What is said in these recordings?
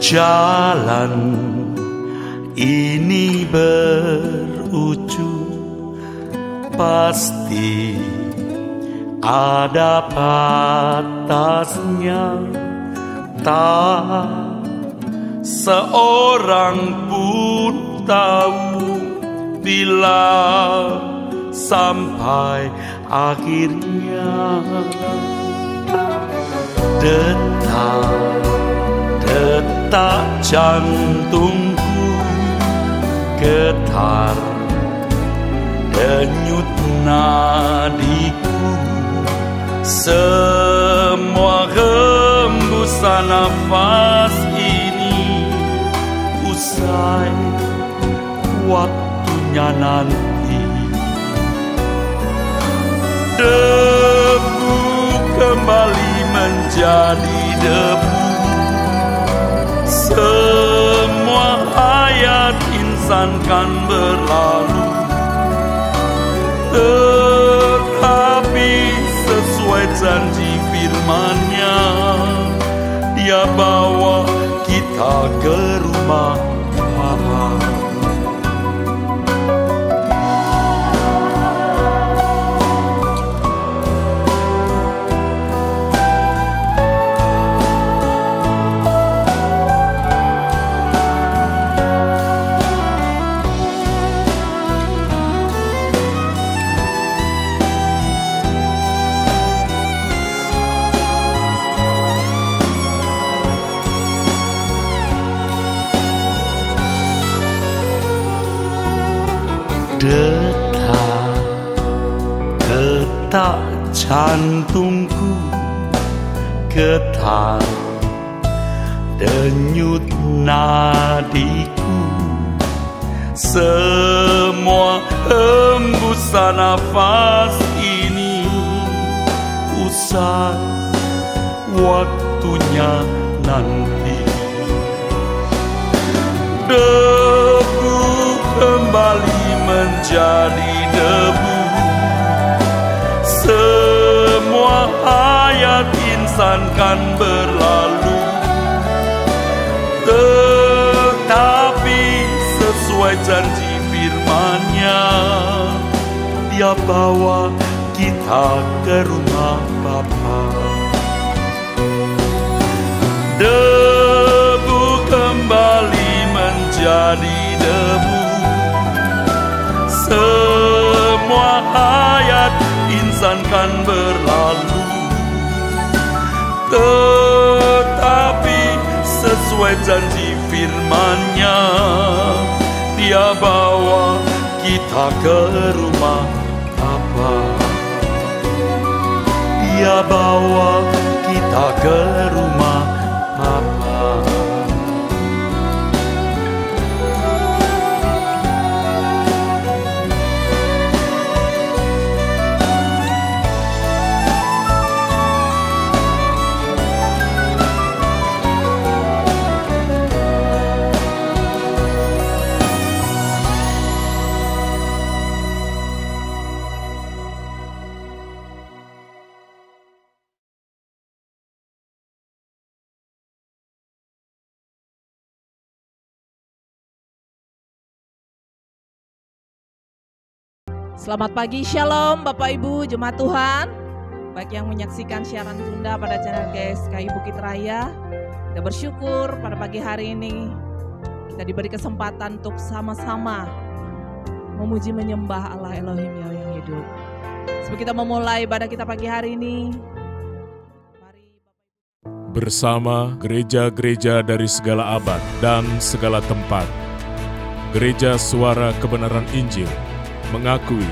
Jalan ini berujung, pasti ada batasnya. Tak seorang pun tahu bila sampai akhirnya. Detak jantungku getar, denyut nadiku, semua hembusan nafas ini usai waktunya nanti. Debu kembali menjadi debu, semua hayat insan kan berlalu. Tetapi sesuai janji firman-Nya, Dia bawa kita ke rumah Bapa. Detak jantungku getar, denyut nadiku, semua hembusan nafas ini usai waktunya nanti. Debu kembali menjadi debu, semua hayat insan kan berlalu. Tetapi sesuai janji firman-Nya, Dia bawa kita ke rumah Bapa. Debu kembali menjadi debu, semua hayat insan kan berlalu. Tetapi sesuai janji firman-Nya, Dia bawa kita ke rumah Bapa. Dia bawa kita ke rumah Bapa. Selamat pagi, Shalom Bapak Ibu Jemaat Tuhan, baik yang menyaksikan siaran tunda pada channel GSKI Bukit Raya. Kita bersyukur pada pagi hari ini kita diberi kesempatan untuk sama-sama memuji menyembah Allah Elohim yang hidup. Sebelum kita memulai ibadah kita pagi hari ini, mari bersama gereja-gereja dari segala abad dan segala tempat, Gereja Suara Kebenaran Injil mengakui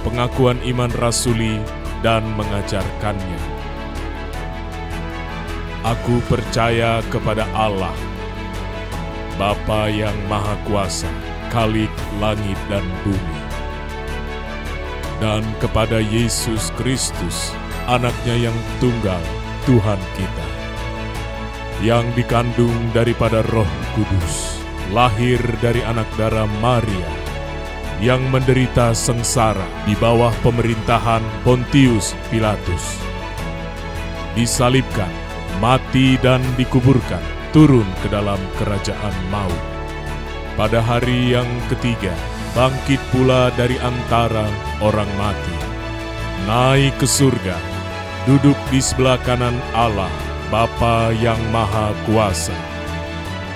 pengakuan iman rasuli dan mengajarkannya. Aku percaya kepada Allah, Bapa yang Maha Kuasa, Khalik langit dan bumi, dan kepada Yesus Kristus, Anak-Nya yang tunggal, Tuhan kita, yang dikandung daripada Roh Kudus, lahir dari anak darah Maria, yang menderita sengsara di bawah pemerintahan Pontius Pilatus, disalibkan, mati dan dikuburkan, turun ke dalam kerajaan maut. Pada hari yang ketiga, bangkit pula dari antara orang mati, naik ke surga, duduk di sebelah kanan Allah, Bapa yang Maha Kuasa,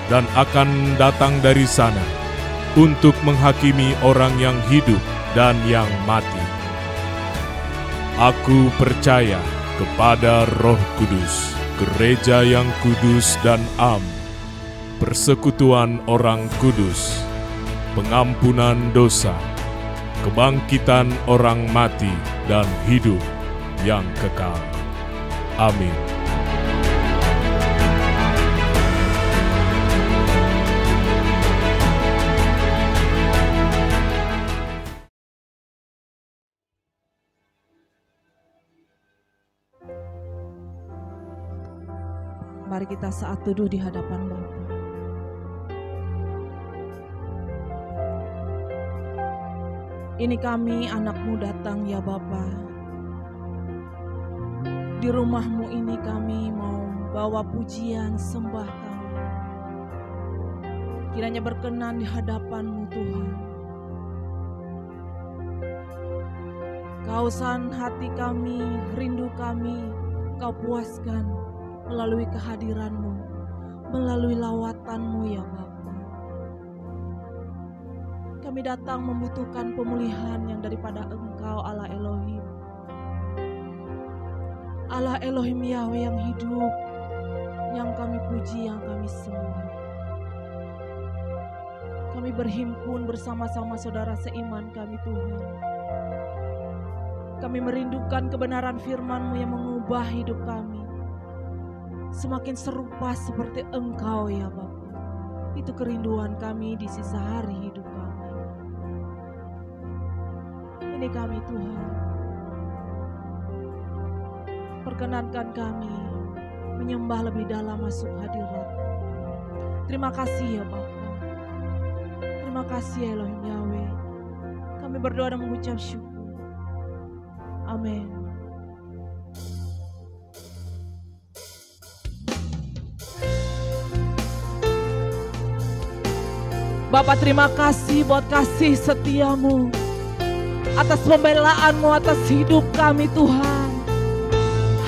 dan akan datang dari sana untuk menghakimi orang yang hidup dan yang mati. Aku percaya kepada Roh Kudus, gereja yang kudus dan am, persekutuan orang kudus, pengampunan dosa, kebangkitan orang mati, dan hidup yang kekal. Amin. Mari kita saat teduh di hadapan Bapa. Ini kami anak-Mu datang ya Bapa. Di rumah-Mu ini kami mau bawa pujian sembah kami. Kiranya berkenan di hadapan-Mu Tuhan. Kausan hati kami, rindu kami, Kau puaskan melalui kehadiran-Mu, melalui lawatan-Mu ya Bapa. Kami datang membutuhkan pemulihan yang daripada Engkau Allah Elohim. Allah Elohim Yahweh yang hidup, yang kami puji, yang kami sembah. Kami berhimpun bersama-sama saudara seiman kami Tuhan. Kami merindukan kebenaran firman-Mu yang mengubah hidup kami. Semakin serupa seperti Engkau ya Bapa. Itu kerinduan kami di sisa hari hidup kami. Ini kami Tuhan. Perkenankan kami menyembah lebih dalam masuk hadirat. Terima kasih ya Bapa. Terima kasih ya Elohim Yahweh. Kami berdoa dan mengucap syukur. Amin. Bapa, terima kasih buat kasih setia-Mu, atas pembelaan-Mu atas hidup kami Tuhan.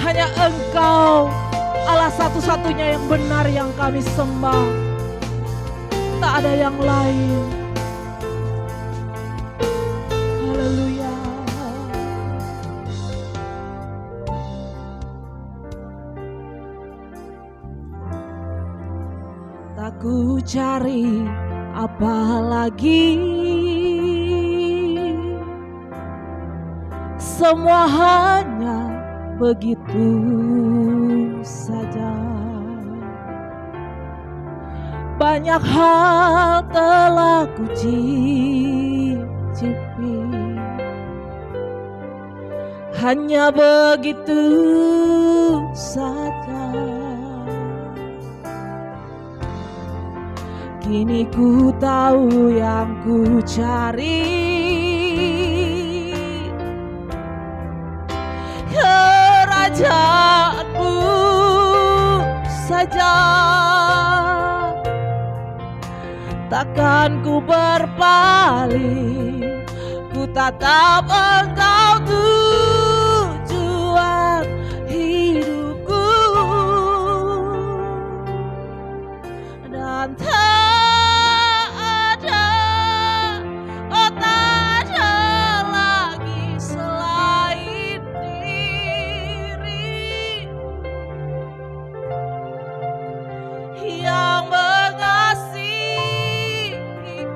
Hanya Engkau Allah satu-satunya yang benar yang kami sembah. Tak ada yang lain. Haleluya. Tak ku cari apalagi, semua hanya begitu saja. Banyak hal telah ku cicipi, hanya begitu saja. Kini ku tahu yang ku cari, kerajaanmu saja. Takkan ku berpaling, ku tatap Engkau tujuan hidupku. Dan tak ada lagi selain diri yang mengasihiku,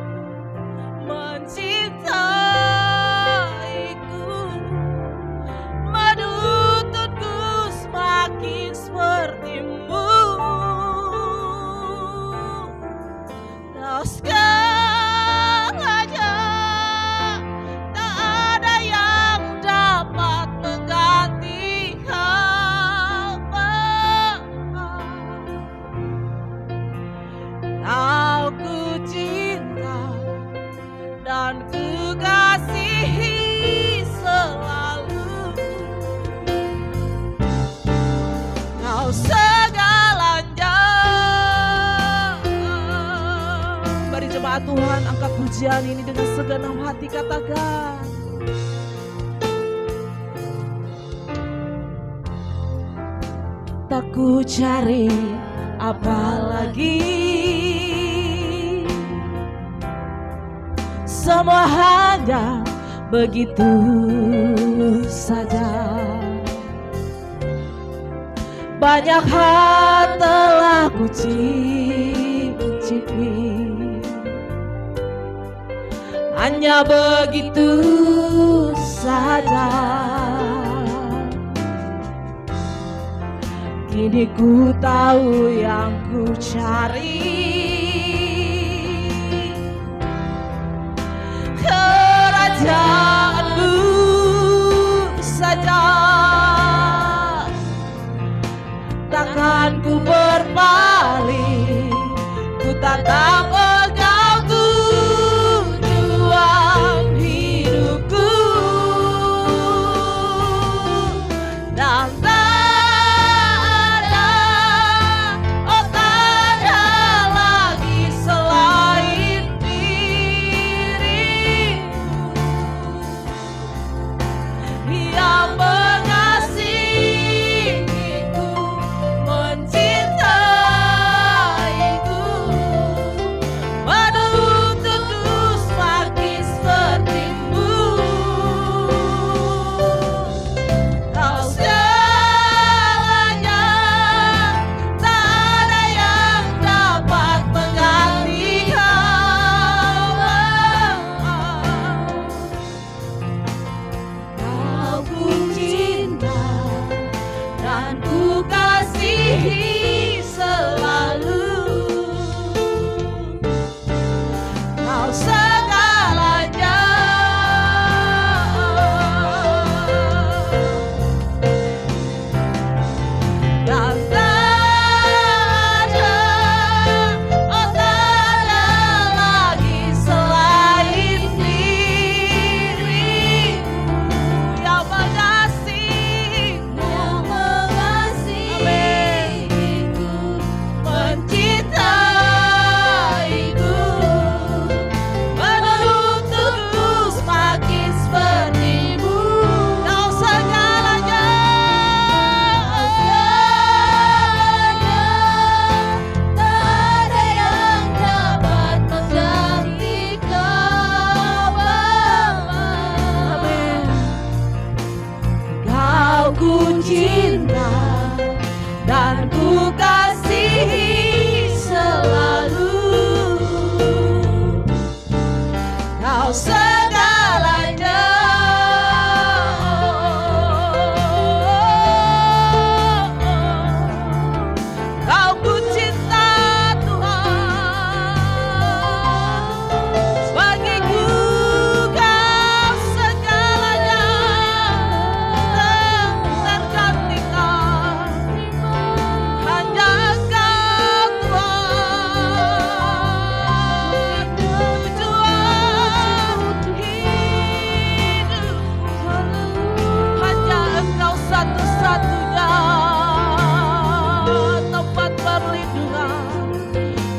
mencintaiku. Tuhan, angkat pujian ini dengan segenap hati, katakan. Tak ku cari apa lagi, semua hanya begitu saja. Banyak hal telah ku cicipi, hanya begitu saja. Kini ku tahu yang ku cari, kerajaanmu saja. Takkan ku berpaling, ku tatap engkau tujuan hidupku. Dan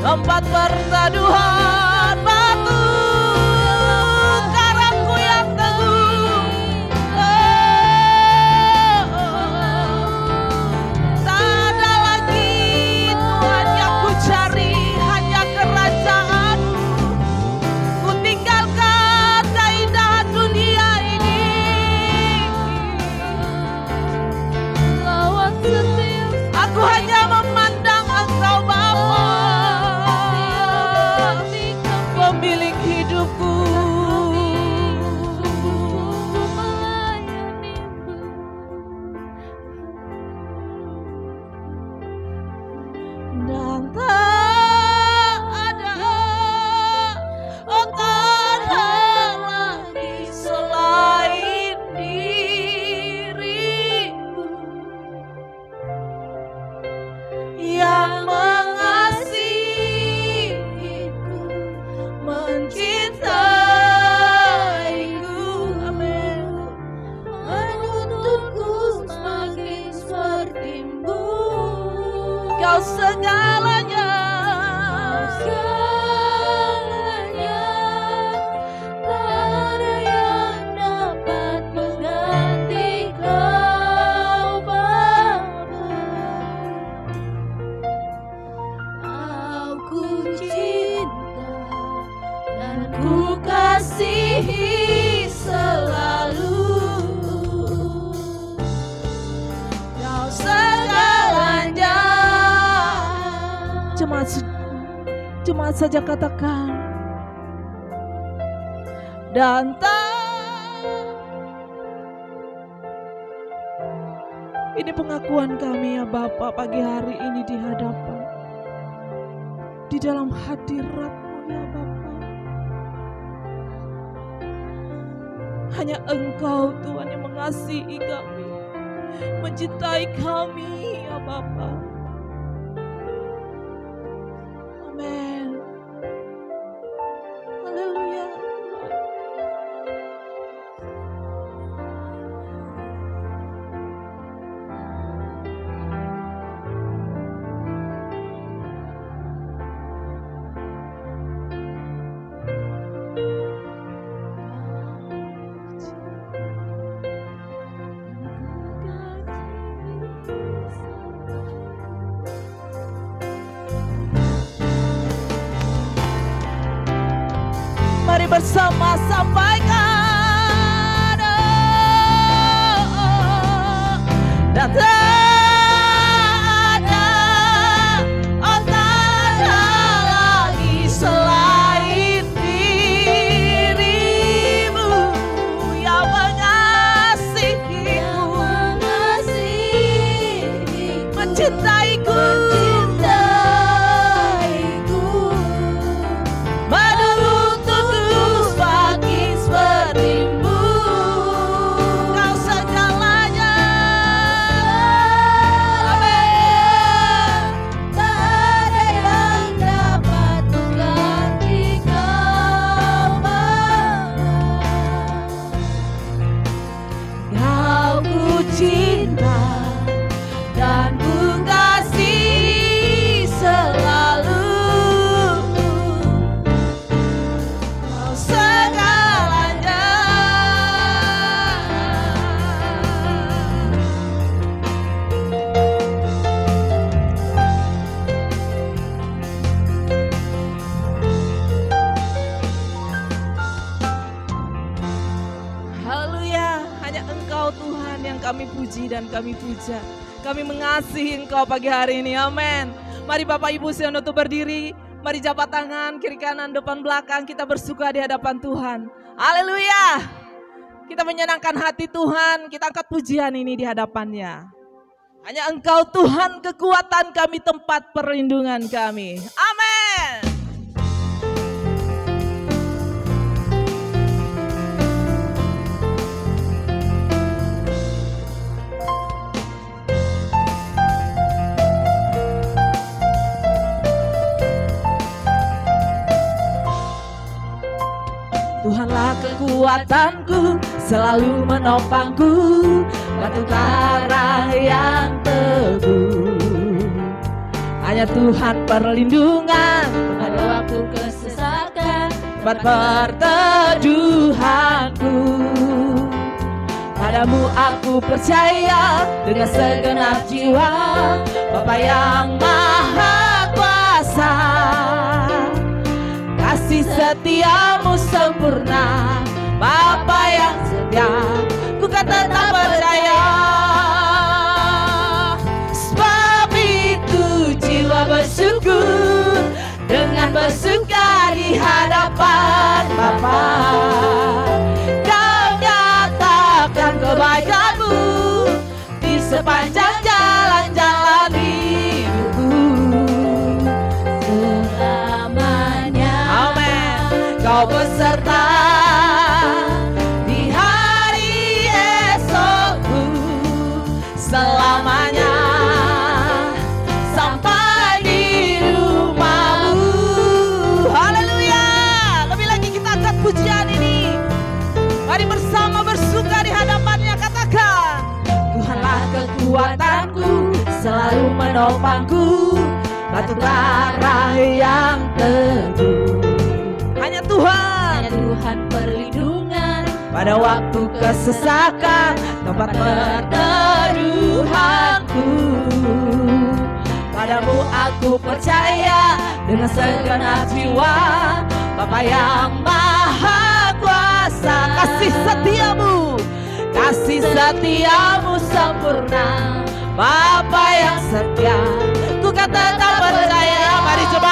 tempat perteduhan, batu karangku yang teguh. Tak ada lagi Tuhan yang ku cari, hanya kerajaan-Mu. Ku tinggalkan keindahan dunia ini. Aku hanya memandang Engkau Bapa, pemilik hidupku. Dan tak ada lagi selain dirimu yang mengasihiku, mencintaiku, amin, menuntunku semakin seperti-Mu. Kau segalanya, Jemaat saja katakan. Dan ini pengakuan kami ya Bapa pagi hari ini di hadapan, di dalam hadirat-Mu ya Bapa. Hanya Engkau Tuhan yang mengasihi kami, mencintai kami ya Bapa. Amin. Haleluya. Mari bersama sampaikan, dan tak ada lagi selain dirimu yang mengasihiku, mencintaiku. Kami puji dan kami puja. Kami mengasihi Engkau pagi hari ini. Amin. Mari Bapak Ibu Sion untuk berdiri. Mari jabat tangan kiri kanan depan belakang. Kita bersuka di hadapan Tuhan. Haleluya. Kita menyenangkan hati Tuhan. Kita angkat pujian ini di hadapannya. Hanya Engkau Tuhan kekuatan kami, tempat perlindungan kami. Amin. Tuhanlah kekuatanku, selalu menopangku, batu karang yang teguh. Hanya Tuhan perlindungan, pada waktu kesesakan, tempat perteduhanku. Padamu aku percaya dengan segenap jiwa, Bapa yang Maha Kuasa. Kasih setiamu sempurna, Bapa yang setia, ku kan tetap percaya. Sebab itu jiwa bersyukur, dengan bersuka di hadapan Bapa. Kau nyatakan kebaikanmu di sepanjang jalan-jalan hidupku. Kau beserta di hari esokku, selamanya sampai di rumahmu. Haleluya. Lebih lagi kita angkat pujian ini. Mari bersama bersuka di hadapannya. Katakan, Tuhanlah kekuatanku, selalu menopangku, batu karang yang teguh. Hanya Tuhan perlindungan, pada waktu kesesakan, tempat perteduhanku. Padamu aku percaya dengan segenap jiwa, Bapa yang Maha Kuasa. Kasih setiamu sempurna, Bapa yang setia, ku kan tetap percaya. Mari coba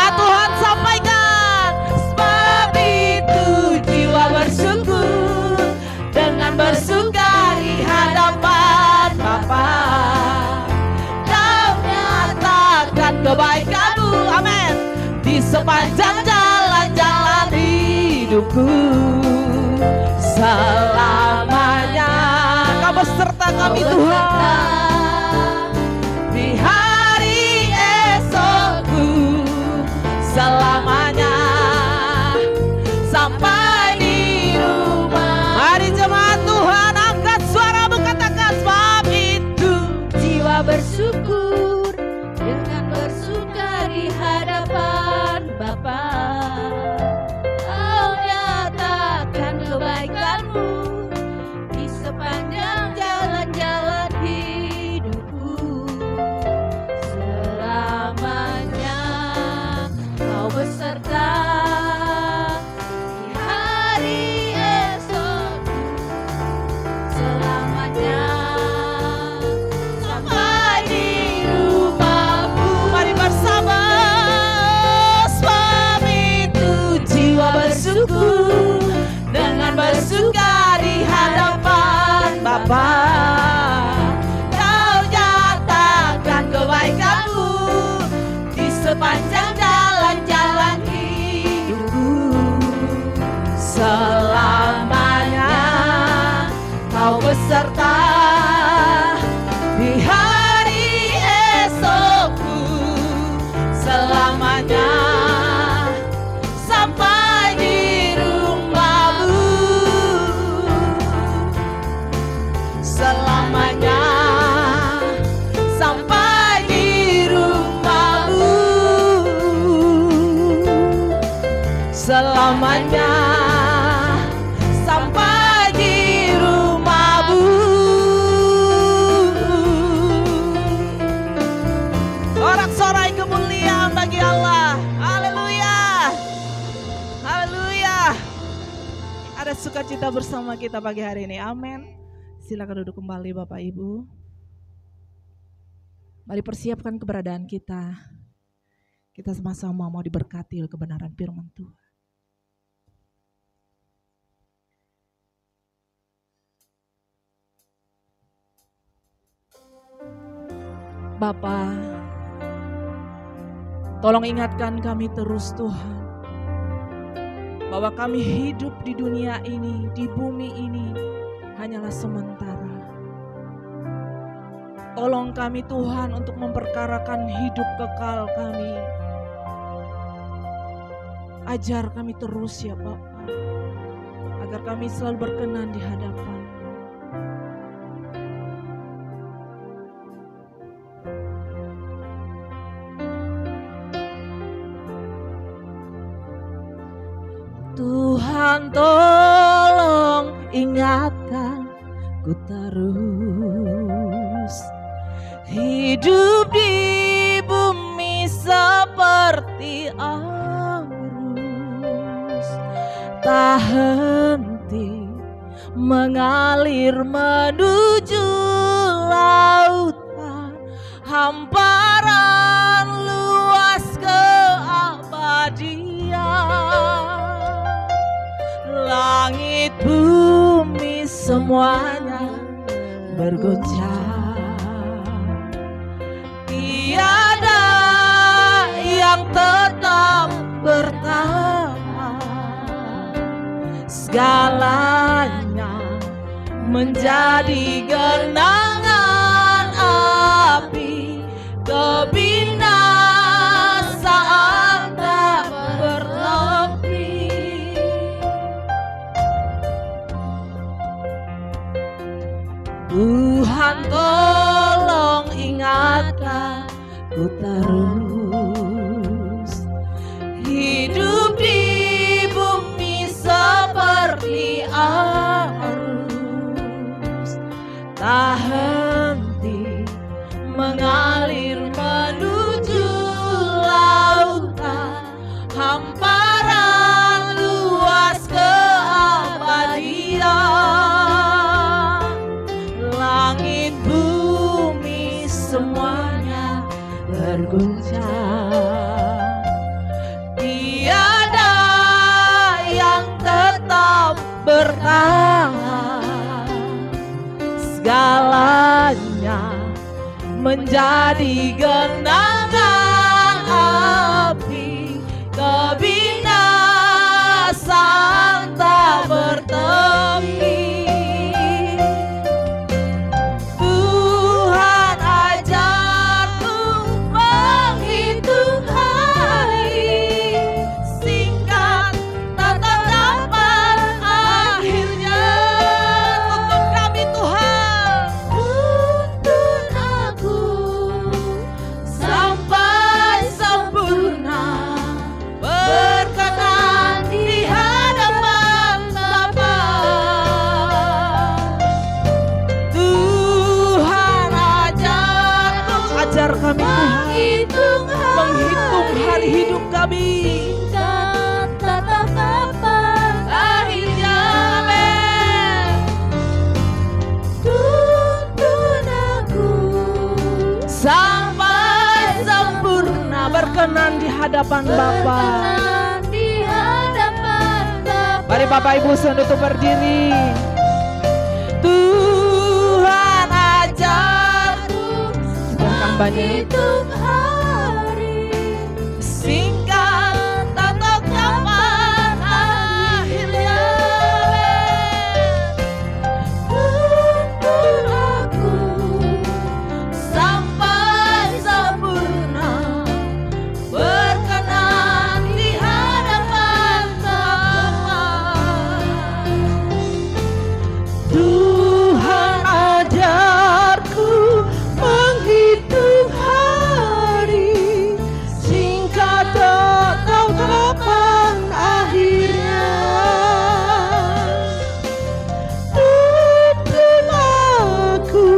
kebaikan-Mu, amin, di sepanjang jalan-jalan hidupku selamanya. Kau beserta kami Tuhan di hari esokku selamanya sampai di rumah. Mari jemaat Tuhan, angkat suaramu, katakan sebab itu jiwa bersyukur dengan bersuka di hadapan Bapa. Kau nyatakan kebaikan-Mu di sepanjang jalan-jalan hidupku selamanya. Kau beserta di hari esokku selamanya sampai di rumah-Mu. mari bersama. Sebab itu jiwa bersyukur dengan bersuka di hadapan Bapa. Kau nyatakan kebaikan-Mu di sepanjang jalan-jalan hidupku selamanya. Kau beserta di hari esokku selamanya sampai di rumah-Mu selamanya sampai di rumah-Mu selamanya sampai di rumah-Mu. Sorak-sorai kemuliaan bagi Allah. Haleluya. Haleluya. Ada sukacita bersama kita pagi hari ini. Amin. Silakan duduk kembali Bapak Ibu. Mari persiapkan keberadaan kita. Kita sama-sama mau diberkati oleh kebenaran firman Tuhan. Bapa, tolong ingatkan kami terus Tuhan, bahwa kami hidup di dunia ini, di bumi ini hanyalah sementara. Tolong kami Tuhan untuk memperkarakan hidup kekal kami. Ajar kami terus ya Bapa, agar kami selalu berkenan di hadapan. Tuhan tolong ingatkan ku terus, hidup di bumi seperti arus, tak henti mengalir menuju lautan, hamparan luas keabadian. Langit bumi semuanya bergoncang, tiada yang tetap bertahan, segalanya menjadi genangan api, kebinasaan tak bertepi. Tuhan tolong ingatkan ku terus, hidup di bumi seperti arus, tak henti mengalir menuju lautan, hamparan luas keabadian. Langit bumi semuanya berguncang, tiada yang tetap bertahan, segalanya menjadi genangan api, kebinasan tak bertepi. Tuhan ajarku menghitung hari, singkat tak terdapat akhirnya. Tuntun kami Tuhan, tuntun aku sampai sempurna, berkenan di hadapan Bapa. Tuhan ajar kami Tuhan menghitung hari hidup kami, singkat tak terdapat akhirnya. Amin. Tuntun aku sampai sempurna, berkenan di hadapan Bapa. Mari Bapak Ibu untuk berdiri. Tuhan ajarku menghitung hari, singkat tak terdapat akhirnya. Tuntun aku sampai sempurna, berkenan di hadapan Bapa. Tuhan ajarku menghitung hari, singkat tak tahu kapan akhirnya. Tuntun aku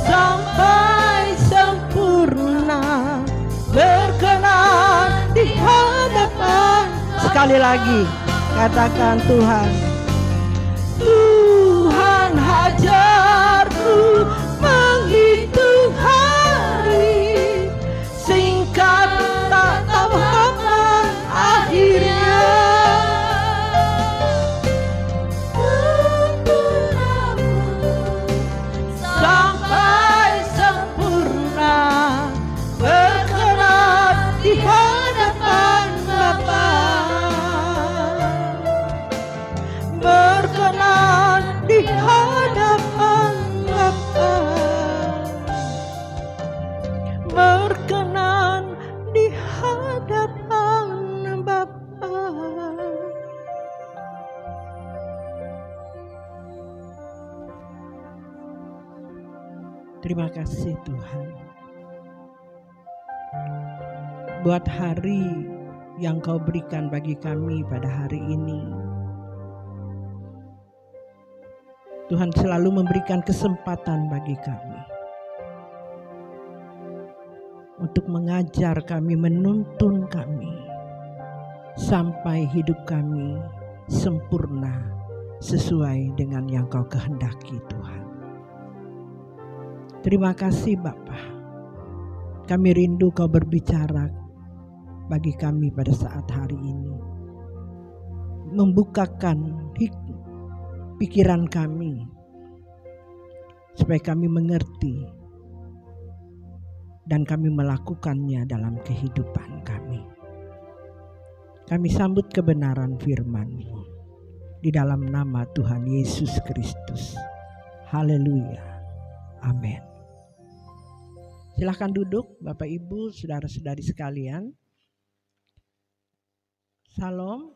sampai sempurna, berkenan di hadapan. Sekali lagi katakan Tuhan. Tuhan ajarku menghitung hari, singkat tak tahu kapan akhirnya. Tuntun aku sampai sempurna, berkenan di hadapan Bapa. Berkenan di hadapan Bapa, berkenan di hadapan Bapa. Terima kasih Tuhan buat hari yang Kau berikan bagi kami pada hari ini. Tuhan selalu memberikan kesempatan bagi kami untuk mengajar kami, menuntun kami sampai hidup kami sempurna sesuai dengan yang Kau kehendaki Tuhan. Terima kasih Bapa. Kami rindu Kau berbicara bagi kami pada saat hari ini. Membukakan pikiran kami supaya kami mengerti dan kami melakukannya dalam kehidupan kami. Kami sambut kebenaran firman-Mu di dalam nama Tuhan Yesus Kristus. Haleluya. Amin. Silahkan duduk Bapak Ibu, saudara-saudari sekalian. Salam.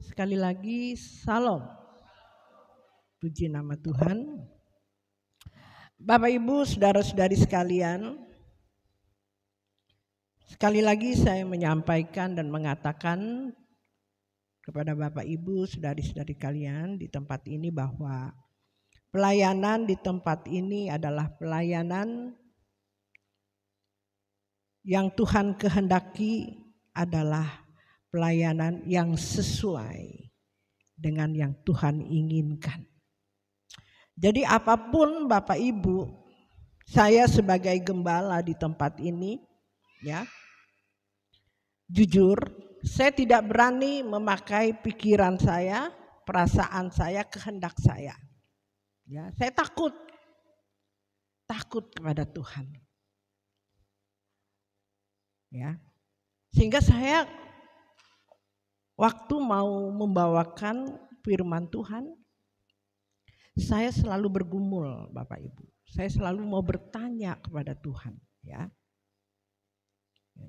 Sekali lagi salam. Puji nama Tuhan. Bapak Ibu, saudara-saudari sekalian, sekali lagi saya menyampaikan dan mengatakan kepada Bapak Ibu, saudari-saudari kalian di tempat ini bahwa pelayanan di tempat ini adalah pelayanan yang Tuhan kehendaki, adalah pelayanan yang sesuai dengan yang Tuhan inginkan. Jadi apapun Bapak Ibu, saya sebagai gembala di tempat ini, ya, jujur, saya tidak berani memakai pikiran saya, perasaan saya, kehendak saya. Ya, saya takut kepada Tuhan. ya. Sehingga saya waktu mau membawakan firman Tuhan, saya selalu bergumul Bapak Ibu. Saya selalu mau bertanya kepada Tuhan, ya.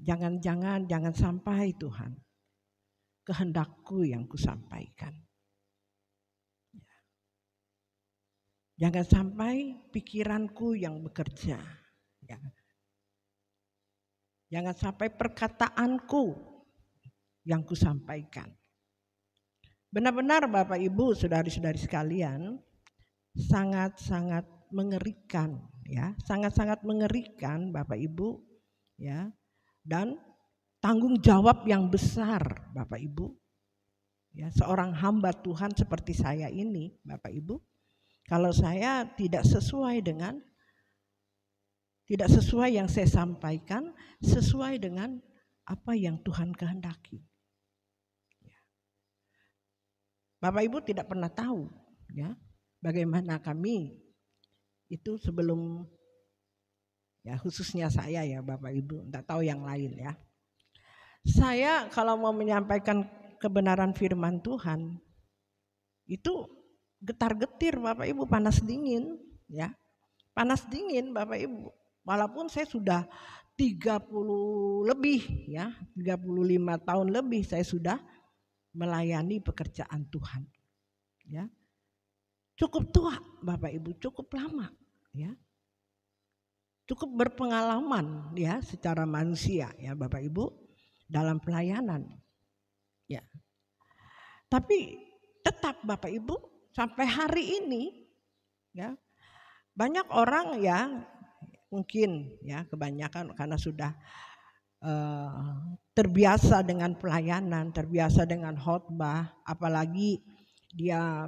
Jangan sampai Tuhan kehendakku yang kusampaikan. Jangan sampai pikiranku yang bekerja, ya. Jangan sampai perkataanku yang kusampaikan. Benar-benar Bapak Ibu, saudari-saudari sekalian, sangat-sangat mengerikan, ya, sangat-sangat mengerikan Bapak Ibu, ya, dan tanggung jawab yang besar Bapak Ibu, ya, seorang hamba Tuhan seperti saya ini Bapak Ibu, kalau saya tidak sesuai yang saya sampaikan, sesuai dengan apa yang Tuhan kehendaki. Bapak Ibu tidak pernah tahu, ya, bagaimana kami itu sebelum, ya, khususnya saya ya Bapak Ibu, tidak tahu yang lain ya. Saya kalau mau menyampaikan kebenaran firman Tuhan itu getar-getir Bapak Ibu, panas dingin, ya. Panas dingin Bapak Ibu. Walaupun saya sudah 30 lebih, ya, 35 tahun lebih saya sudah melayani pekerjaan Tuhan, ya. Cukup tua Bapak Ibu, cukup lama, ya. Cukup berpengalaman, ya, secara manusia, ya Bapak Ibu, dalam pelayanan, ya. Tapi tetap Bapak Ibu sampai hari ini, ya, banyak orang yang mungkin, ya, kebanyakan karena sudah terbiasa dengan pelayanan, terbiasa dengan khotbah, apalagi dia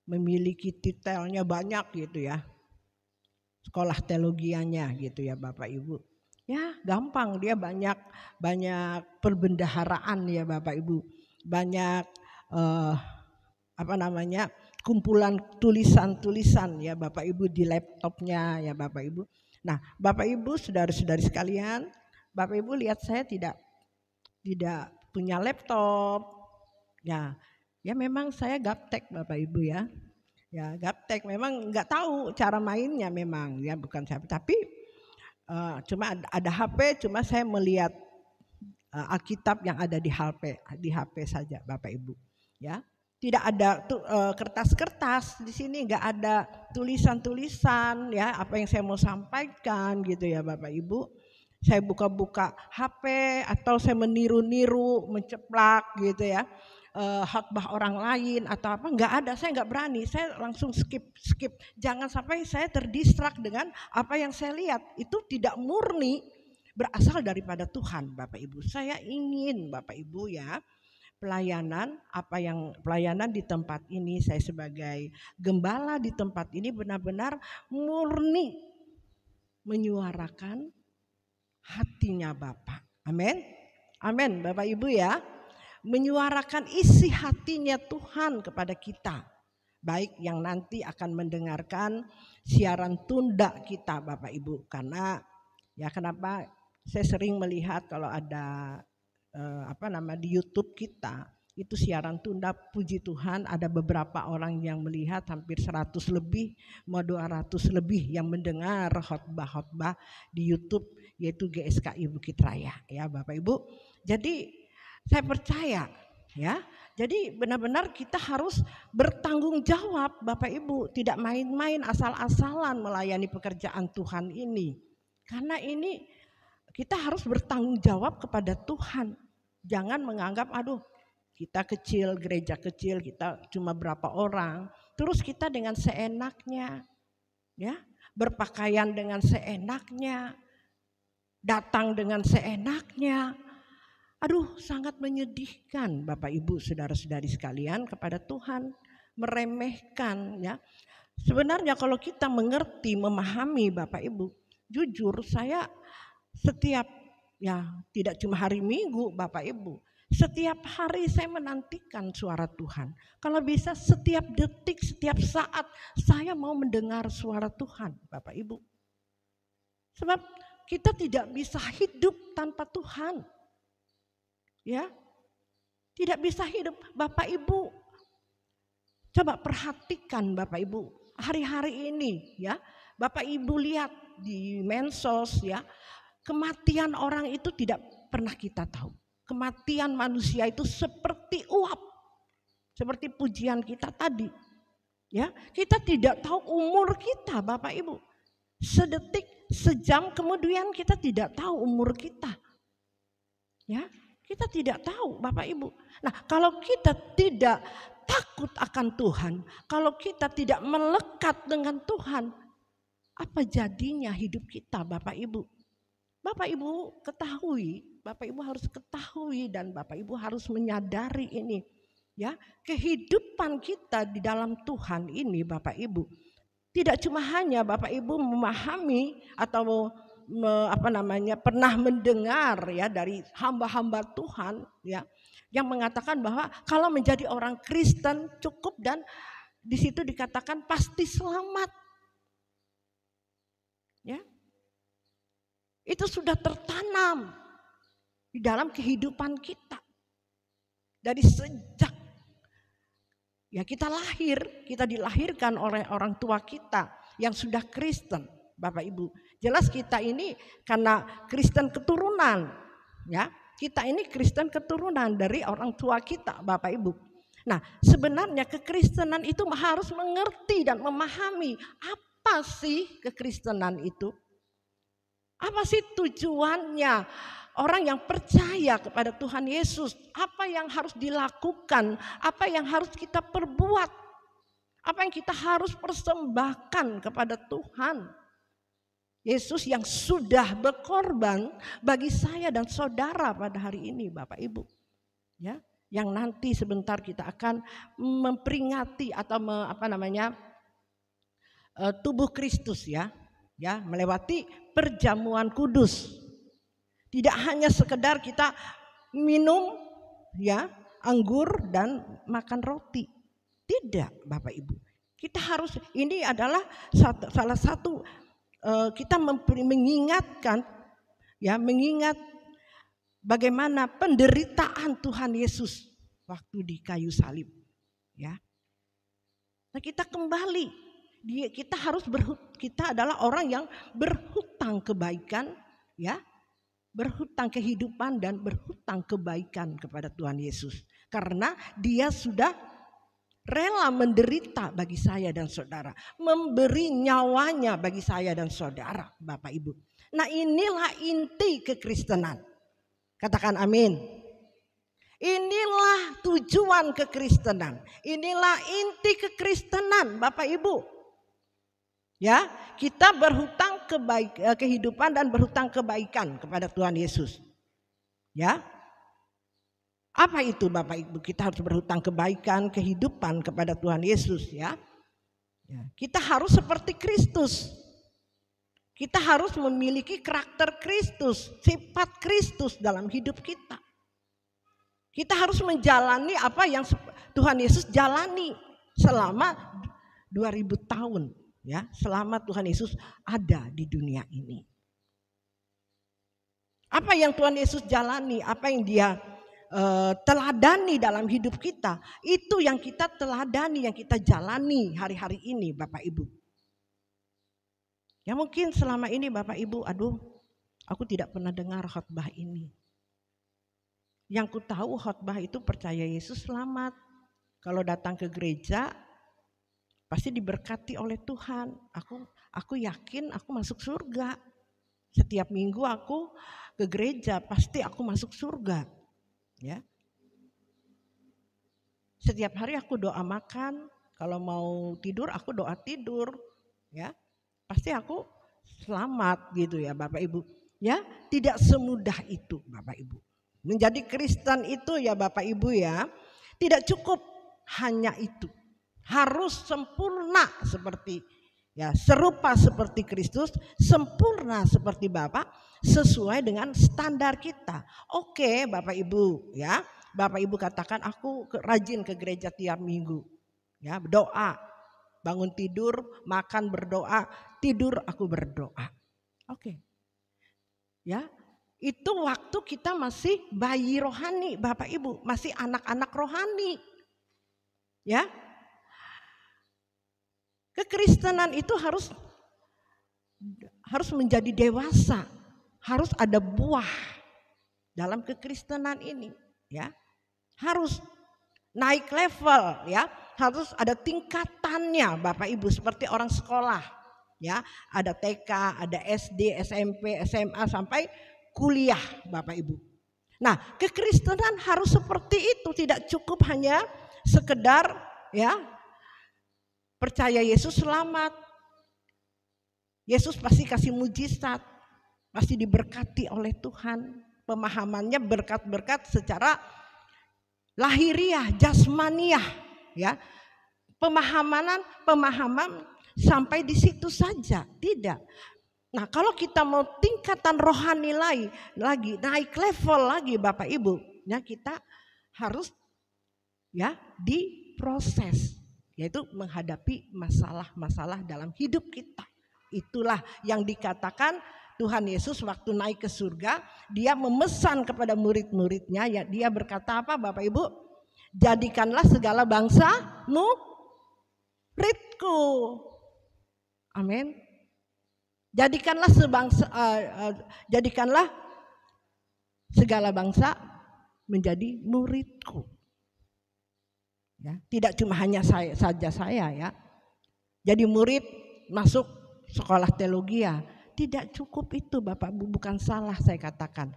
memiliki titelnya banyak gitu ya, sekolah teologianya gitu ya Bapak Ibu. Ya gampang, dia banyak perbendaharaan ya Bapak Ibu, banyak kumpulan tulisan-tulisan ya Bapak Ibu di laptopnya ya Bapak Ibu. Nah Bapak Ibu, saudara-saudari sekalian, Bapak Ibu lihat saya tidak punya laptop, ya memang saya gaptek Bapak Ibu ya. Ya gaptek, memang nggak tahu cara mainnya memang ya, bukan saya, tapi cuma ada HP, cuma saya melihat Alkitab yang ada di HP saja Bapak Ibu, ya. Tidak ada kertas-kertas di sini, nggak ada tulisan-tulisan ya apa yang saya mau sampaikan gitu ya Bapak Ibu. Saya buka-buka HP atau saya meniru-niru, menceplak gitu ya. Khotbah orang lain atau apa, nggak ada, saya nggak berani, saya langsung skip. Jangan sampai saya terdistrak dengan apa yang saya lihat, itu tidak murni berasal daripada Tuhan Bapak Ibu. Saya ingin Bapak Ibu ya, pelayanan di tempat ini, saya sebagai gembala di tempat ini benar-benar murni menyuarakan hatinya Bapak. Amin. Amin Bapak Ibu ya. Menyuarakan isi hatinya Tuhan kepada kita, baik yang nanti akan mendengarkan siaran tunda kita Bapak Ibu. Karena ya kenapa saya sering melihat kalau ada di YouTube kita itu siaran tunda, puji Tuhan ada beberapa orang yang melihat, hampir 100 lebih, mau 200 lebih yang mendengar khotbah di YouTube, yaitu GSKI Bukit Raya ya Bapak Ibu. Jadi saya percaya ya, jadi benar-benar kita harus bertanggung jawab Bapak Ibu, tidak main-main asal-asalan melayani pekerjaan Tuhan ini. Karena ini kita harus bertanggung jawab kepada Tuhan. Jangan menganggap kita kecil, gereja kecil, kita cuma berapa orang, terus kita dengan seenaknya, ya, berpakaian dengan seenaknya, datang dengan seenaknya. Sangat menyedihkan Bapak Ibu, saudara-saudari sekalian, kepada Tuhan, meremehkan ya. Sebenarnya kalau kita mengerti, memahami Bapak Ibu, jujur saya setiap, ya tidak cuma hari Minggu Bapak Ibu, setiap hari saya menantikan suara Tuhan. Kalau bisa setiap detik, setiap saat saya mau mendengar suara Tuhan Bapak Ibu. Sebab kita tidak bisa hidup tanpa Tuhan. Ya. Tidak bisa hidup. Bapak Ibu, coba perhatikan Bapak Ibu, hari-hari ini ya, Bapak Ibu lihat di medsos ya, kematian orang itu tidak pernah kita tahu. Kematian manusia itu seperti uap. Seperti pujian kita tadi. Ya, kita tidak tahu umur kita Bapak Ibu. Sedetik, sejam kemudian kita tidak tahu umur kita. Ya, kita tidak tahu Bapak Ibu. Nah, kalau kita tidak takut akan Tuhan, kalau kita tidak melekat dengan Tuhan, apa jadinya hidup kita Bapak Ibu? Bapak Ibu ketahui, Bapak Ibu harus ketahui dan Bapak Ibu harus menyadari ini. Ya, kehidupan kita di dalam Tuhan ini Bapak Ibu, tidak cuma hanya Bapak Ibu memahami atau pernah mendengar ya dari hamba-hamba Tuhan ya yang mengatakan bahwa kalau menjadi orang Kristen cukup dan di situ dikatakan pasti selamat. Ya. Itu sudah tertanam di dalam kehidupan kita. Dari sejak ya kita dilahirkan oleh orang tua kita yang sudah Kristen. Bapak Ibu, jelas kita ini karena Kristen keturunan, ya kita ini Kristen keturunan dari orang tua kita, Bapak Ibu. Nah, sebenarnya kekristenan itu harus mengerti dan memahami apa sih kekristenan itu, apa sih tujuannya orang yang percaya kepada Tuhan Yesus, apa yang harus dilakukan, apa yang harus kita perbuat, apa yang kita harus persembahkan kepada Tuhan Yesus yang sudah berkorban bagi saya dan saudara pada hari ini Bapak Ibu. Ya, yang nanti sebentar kita akan memperingati atau tubuh Kristus ya. Ya, melewati perjamuan kudus. Tidak hanya sekedar kita minum ya anggur dan makan roti. Tidak Bapak Ibu. Kita harus, ini adalah salah satu kita mengingatkan ya, mengingat bagaimana penderitaan Tuhan Yesus waktu di kayu salib ya. Nah, kita kembali, kita adalah orang yang berhutang kebaikan ya, berhutang kehidupan dan berhutang kebaikan kepada Tuhan Yesus karena Dia sudah rela menderita bagi saya dan saudara, memberi nyawanya bagi saya dan saudara, Bapak Ibu. Nah, inilah inti kekristenan. Katakan amin. Inilah tujuan kekristenan. Inilah inti kekristenan, Bapak Ibu. Ya, kita berhutang kehidupan dan berhutang kebaikan kepada Tuhan Yesus. Ya. Apa itu Bapak Ibu? Kita harus berhutang kebaikan, kehidupan kepada Tuhan Yesus ya. Kita harus seperti Kristus. Kita harus memiliki karakter Kristus, sifat Kristus dalam hidup kita. Kita harus menjalani apa yang Tuhan Yesus jalani selama 2000 tahun ya, selama Tuhan Yesus ada di dunia ini. Apa yang Tuhan Yesus jalani, apa yang Dia teladani dalam hidup kita, itu yang kita teladani, yang kita jalani hari-hari ini Bapak Ibu. Ya mungkin selama ini Bapak Ibu, aku tidak pernah dengar khotbah ini. Yang ku tahu khotbah itu percaya Yesus selamat. Kalau datang ke gereja pasti diberkati oleh Tuhan. Aku yakin aku masuk surga. Setiap minggu aku ke gereja pasti aku masuk surga. Ya. Setiap hari aku doa makan, kalau mau tidur aku doa tidur, ya. Pasti aku selamat gitu ya Bapak Ibu. Ya, tidak semudah itu Bapak Ibu. Menjadi Kristen itu ya Bapak Ibu ya, tidak cukup hanya itu. Harus sempurna seperti ya, serupa seperti Kristus, sempurna seperti Bapa, sesuai dengan standar kita. Oke, Bapak Ibu, ya. Bapak Ibu katakan aku rajin ke gereja tiap minggu. Ya, berdoa. Bangun tidur, makan berdoa, tidur aku berdoa. Oke. Ya, itu waktu kita masih bayi rohani, Bapak Ibu, masih anak-anak rohani. Ya. Kekristenan itu harus menjadi dewasa, harus ada buah dalam kekristenan ini, ya. Harus naik level, ya. Harus ada tingkatannya, Bapak Ibu, seperti orang sekolah, ya. Ada TK, ada SD, SMP, SMA sampai kuliah, Bapak Ibu. Nah, kekristenan harus seperti itu, tidak cukup hanya sekedar, ya, percaya Yesus selamat. Yesus pasti kasih mujizat, pasti diberkati oleh Tuhan. Pemahamannya berkat-berkat secara lahiriah, jasmaniah, ya. Pemahaman sampai di situ saja, tidak. Nah, kalau kita mau tingkatan rohani lagi naik level lagi, Bapak Ibu, ya, kita harus, ya, diproses, yaitu menghadapi masalah-masalah dalam hidup kita. Itulah yang dikatakan Tuhan Yesus waktu naik ke surga, dia memesan kepada murid-muridnya, ya, dia berkata apa, Bapak Ibu? Jadikanlah segala bangsa muridku. Amin. Jadikanlah segala bangsa menjadi muridku. Ya, tidak cuma hanya saya, ya. Jadi murid masuk sekolah teologi, ya. Tidak cukup itu, Bapak Bu, bukan salah saya katakan.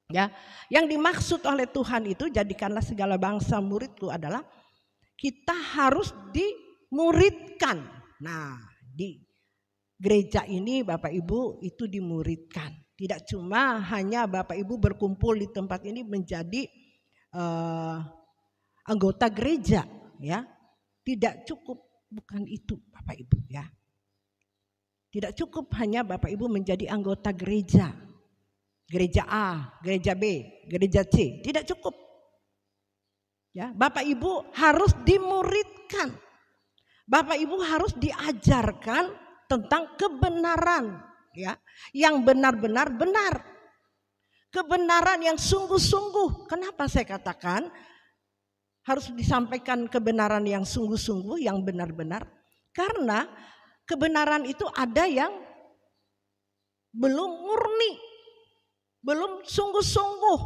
Ya, yang dimaksud oleh Tuhan itu jadikanlah segala bangsa muridku adalah kita harus dimuridkan. Nah, di gereja ini Bapak Ibu itu dimuridkan. Tidak cuma hanya Bapak Ibu berkumpul di tempat ini menjadi anggota gereja, ya. Tidak cukup, bukan itu Bapak Ibu, ya. Tidak cukup hanya Bapak Ibu menjadi anggota gereja. Gereja A, gereja B, gereja C, tidak cukup. Ya, Bapak Ibu harus dimuridkan. Bapak Ibu harus diajarkan tentang kebenaran, ya, yang benar-benar benar. Kebenaran yang sungguh-sungguh. Kenapa saya katakan harus disampaikan kebenaran yang sungguh-sungguh, yang benar-benar? Karena kebenaran itu ada yang belum murni, belum sungguh-sungguh,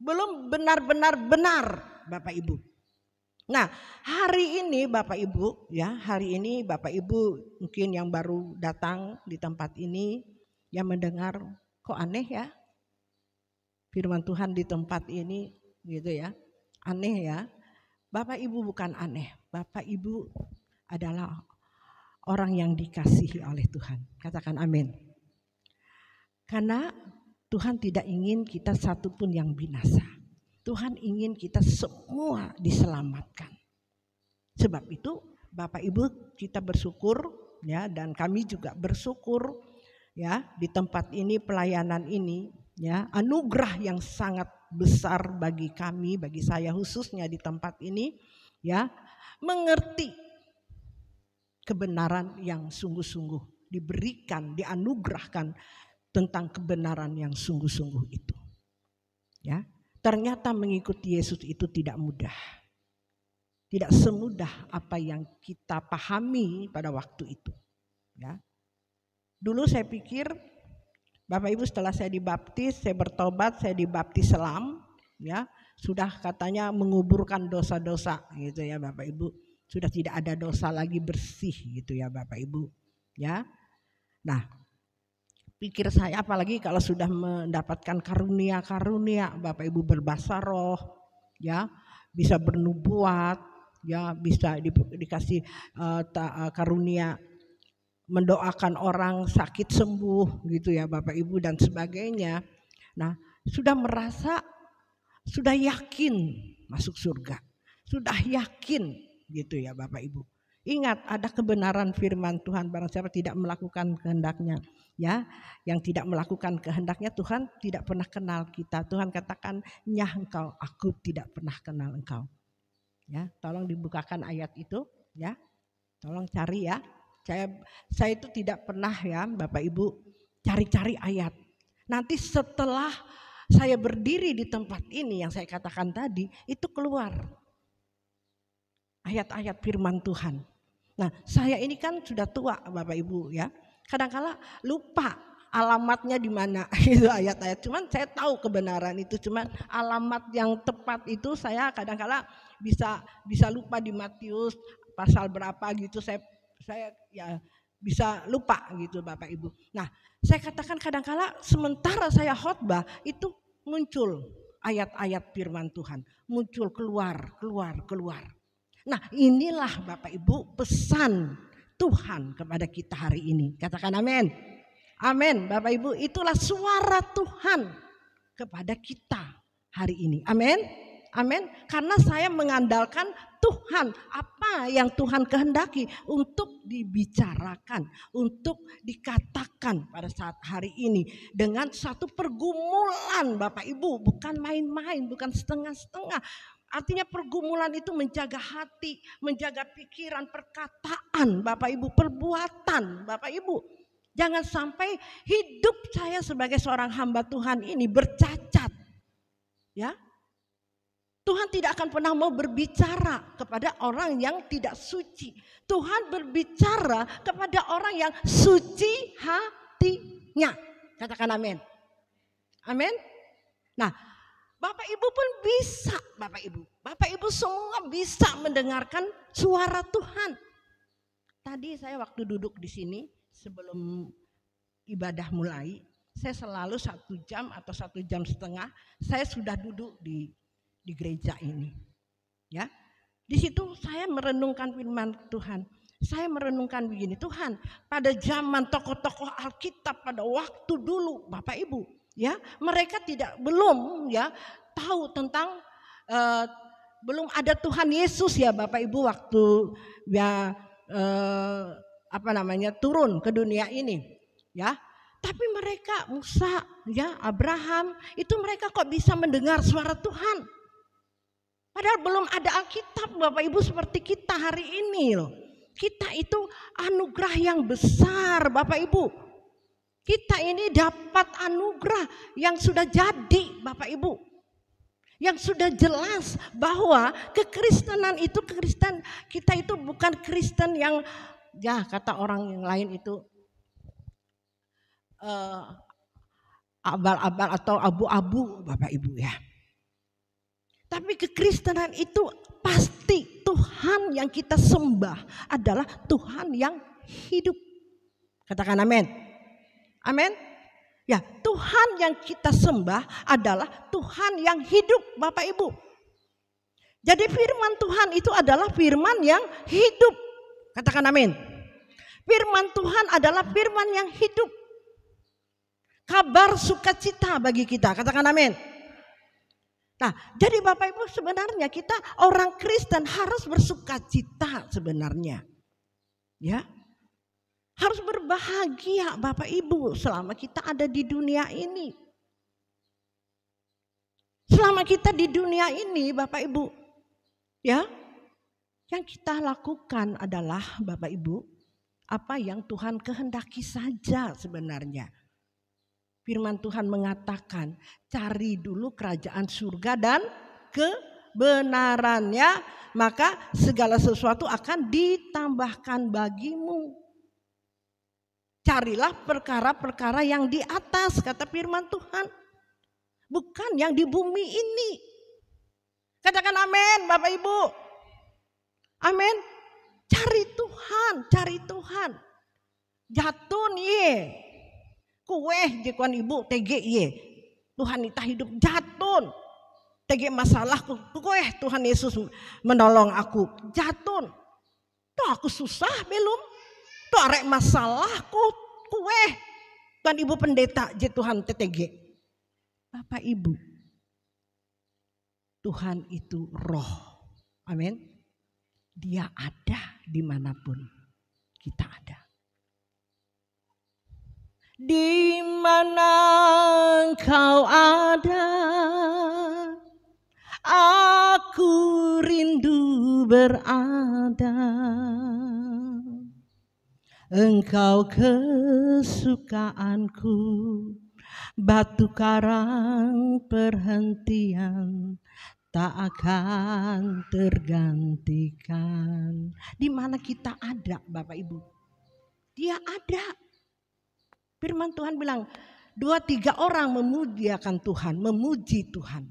belum benar-benar benar, Bapak Ibu. Nah, hari ini Bapak Ibu, ya, hari ini Bapak Ibu mungkin yang baru datang di tempat ini, yang mendengar kok aneh, ya, firman Tuhan di tempat ini, gitu, ya, aneh, ya. Bapak Ibu bukan aneh, Bapak Ibu adalah orang yang dikasihi oleh Tuhan. Katakan amin. Karena Tuhan tidak ingin kita satu pun yang binasa. Tuhan ingin kita semua diselamatkan. Sebab itu Bapak Ibu kita bersyukur, ya, dan kami juga bersyukur, ya, di tempat ini, pelayanan ini, ya, anugerah yang sangat besar bagi kami, bagi saya khususnya di tempat ini, ya, mengerti kebenaran yang sungguh-sungguh diberikan, dianugerahkan tentang kebenaran yang sungguh-sungguh itu. Ya, ternyata mengikuti Yesus itu tidak mudah. Tidak semudah apa yang kita pahami pada waktu itu. Ya. Dulu saya pikir, Bapak Ibu, setelah saya dibaptis, saya bertobat, saya dibaptis selam, ya, sudah katanya menguburkan dosa-dosa, gitu, ya, Bapak Ibu. Sudah tidak ada dosa lagi, bersih, gitu, ya, Bapak Ibu, ya. Nah, pikir saya apalagi kalau sudah mendapatkan karunia-karunia, Bapak Ibu, berbahasa roh, ya, bisa bernubuat, ya, bisa dikasih karunia mendoakan orang sakit sembuh, gitu, ya, Bapak Ibu, dan sebagainya. Nah, sudah merasa, sudah yakin masuk surga, sudah yakin, gitu, ya, Bapak Ibu. Ingat, ada kebenaran firman Tuhan, barang siapa tidak melakukan kehendaknya, ya, yang tidak melakukan kehendaknya Tuhan tidak pernah kenal kita. Tuhan katakan, nyah engkau, aku tidak pernah kenal engkau. Ya, tolong dibukakan ayat itu, ya, tolong cari, ya. Saya itu tidak pernah, ya, Bapak Ibu, cari-cari ayat. Nanti setelah saya berdiri di tempat ini yang saya katakan tadi, itu keluar ayat-ayat firman Tuhan. Nah, saya ini kan sudah tua Bapak Ibu ya. Kadang-kala lupa alamatnya di mana itu ayat-ayat. Cuman saya tahu kebenaran itu, cuman alamat yang tepat itu saya kadang-kala bisa lupa di Matius pasal berapa gitu. Saya ya bisa lupa gitu Bapak Ibu. Nah, saya katakan kadang-kala sementara saya khotbah itu muncul ayat-ayat firman Tuhan, muncul keluar. Nah, inilah Bapak Ibu pesan Tuhan kepada kita hari ini. Katakan amin. Amin Bapak Ibu, itulah suara Tuhan kepada kita hari ini. Amin. Amin. Karena saya mengandalkan Tuhan, apa yang Tuhan kehendaki untuk dibicarakan, untuk dikatakan pada saat hari ini dengan satu pergumulan Bapak Ibu, bukan main-main, bukan setengah-setengah. Artinya pergumulan itu menjaga hati, menjaga pikiran, perkataan Bapak Ibu, perbuatan Bapak Ibu. Jangan sampai hidup saya sebagai seorang hamba Tuhan ini bercacat. Ya. Tuhan tidak akan pernah mau berbicara kepada orang yang tidak suci. Tuhan berbicara kepada orang yang suci hatinya. Katakan amin. Amin. Nah, Bapak Ibu pun bisa, Bapak Ibu. Bapak Ibu semua bisa mendengarkan suara Tuhan. Tadi saya waktu duduk di sini sebelum ibadah mulai, saya selalu 1 jam atau 1 jam setengah saya sudah duduk di gereja ini, ya. Di situ saya merenungkan firman Tuhan. Saya merenungkan begini, Tuhan, pada zaman tokoh-tokoh Alkitab pada waktu dulu, Bapak Ibu, ya, mereka belum ya tahu tentang belum ada Tuhan Yesus ya Bapak Ibu waktu ya turun ke dunia ini, ya. Tapi mereka Musa, ya, Abraham, itu mereka kok bisa mendengar suara Tuhan. Padahal belum ada Alkitab Bapak Ibu seperti kita hari ini loh. Kita itu anugerah yang besar Bapak Ibu. Kita ini dapat anugerah yang sudah jadi Bapak Ibu. Yang sudah jelas bahwa kekristenan itu, kita itu bukan Kristen yang ya kata orang yang lain itu abal-abal atau abu-abu Bapak Ibu ya. Tapi kekristenan itu pasti Tuhan yang kita sembah adalah Tuhan yang hidup. Katakan amin. Amin. Ya, Tuhan yang kita sembah adalah Tuhan yang hidup Bapak Ibu. Jadi firman Tuhan itu adalah firman yang hidup. Katakan amin. Firman Tuhan adalah firman yang hidup. Kabar sukacita bagi kita. Katakan amin. Nah, jadi Bapak Ibu sebenarnya kita orang Kristen harus bersukacita sebenarnya. Ya. Harus berbahagia Bapak Ibu selama kita ada di dunia ini. Selama kita di dunia ini Bapak Ibu, ya, yang kita lakukan adalah Bapak Ibu, apa yang Tuhan kehendaki saja sebenarnya. Firman Tuhan mengatakan, cari dulu kerajaan surga dan kebenarannya, maka segala sesuatu akan ditambahkan bagimu. Carilah perkara-perkara yang di atas, kata firman Tuhan. Bukan yang di bumi ini. Katakan amin Bapak Ibu. Amin. Cari Tuhan, cari Tuhan. Jatun ye. Kueh jekuan ibu tege ye. Tuhan ita hidup jatun. Tege masalahku. Kueh Tuhan Yesus menolong aku. Jatun. Tuh aku susah belum. Tuh arek masalahku. Kueh. Tuhan ibu pendeta je Tuhan TTG. Bapak Ibu. Tuhan itu roh. Amin. Dia ada dimanapun kita ada. Di mana engkau ada, aku rindu berada. Engkau kesukaanku, batu karang perhentian tak akan tergantikan. Di mana kita ada, Bapak Ibu? Dia ada. Firman Tuhan bilang 2-3 orang memuliakan Tuhan, memuji Tuhan.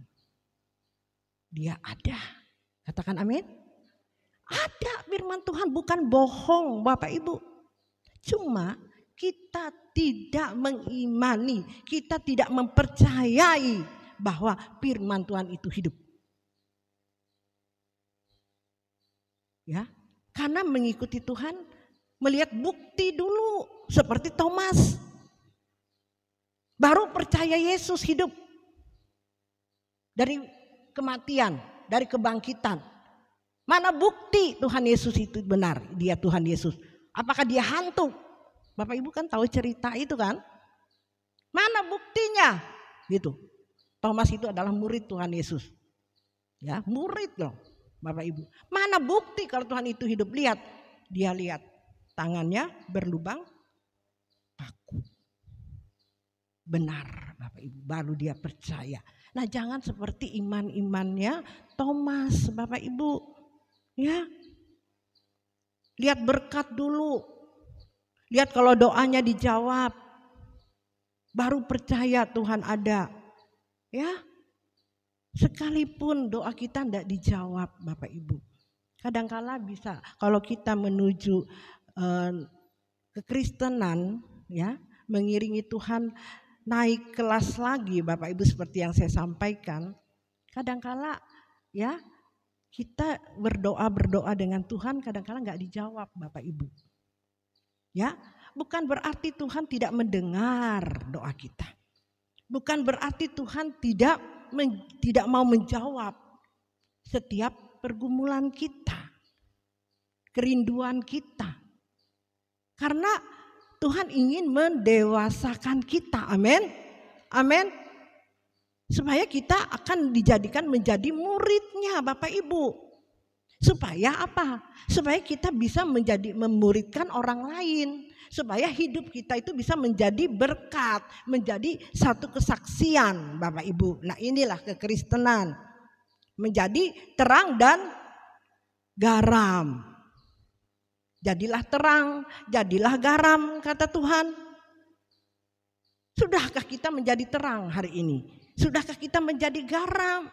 Dia ada. Katakan amin. Ada firman Tuhan, bukan bohong Bapak Ibu. Cuma kita tidak mengimani, kita tidak mempercayai bahwa firman Tuhan itu hidup. Ya, karena mengikuti Tuhan melihat bukti dulu seperti Thomas. Baru percaya Yesus hidup dari kematian, dari kebangkitan. Mana bukti Tuhan Yesus itu benar, dia Tuhan Yesus. Apakah dia hantu? Bapak Ibu kan tahu cerita itu kan? Mana buktinya? Gitu. Thomas itu adalah murid Tuhan Yesus. Ya, murid loh. Bapak Ibu, mana bukti kalau Tuhan itu hidup? Lihat, dia lihat tangannya berlubang paku. Benar Bapak Ibu, baru dia percaya. Nah jangan seperti iman-imannya Thomas Bapak Ibu. Ya, lihat berkat dulu. Lihat kalau doanya dijawab, baru percaya Tuhan ada. Ya. Sekalipun doa kita tidak dijawab Bapak Ibu. Kadangkala bisa kalau kita menuju kekristenan ya, mengiringi Tuhan naik kelas lagi Bapak Ibu seperti yang saya sampaikan. Kadangkala ya kita berdoa dengan Tuhan kadangkala nggak dijawab Bapak Ibu. Ya, bukan berarti Tuhan tidak mendengar doa kita. Bukan berarti Tuhan tidak mau menjawab setiap pergumulan kita, kerinduan kita. Karena Tuhan ingin mendewasakan kita, amin, amin. Supaya kita akan dijadikan menjadi muridnya Bapak Ibu. Supaya apa? Supaya kita bisa memuridkan orang lain. Supaya hidup kita itu bisa menjadi berkat, menjadi satu kesaksian Bapak Ibu. Nah inilah kekristenan, menjadi terang dan garam. Jadilah terang, jadilah garam kata Tuhan. Sudahkah kita menjadi terang hari ini? Sudahkah kita menjadi garam?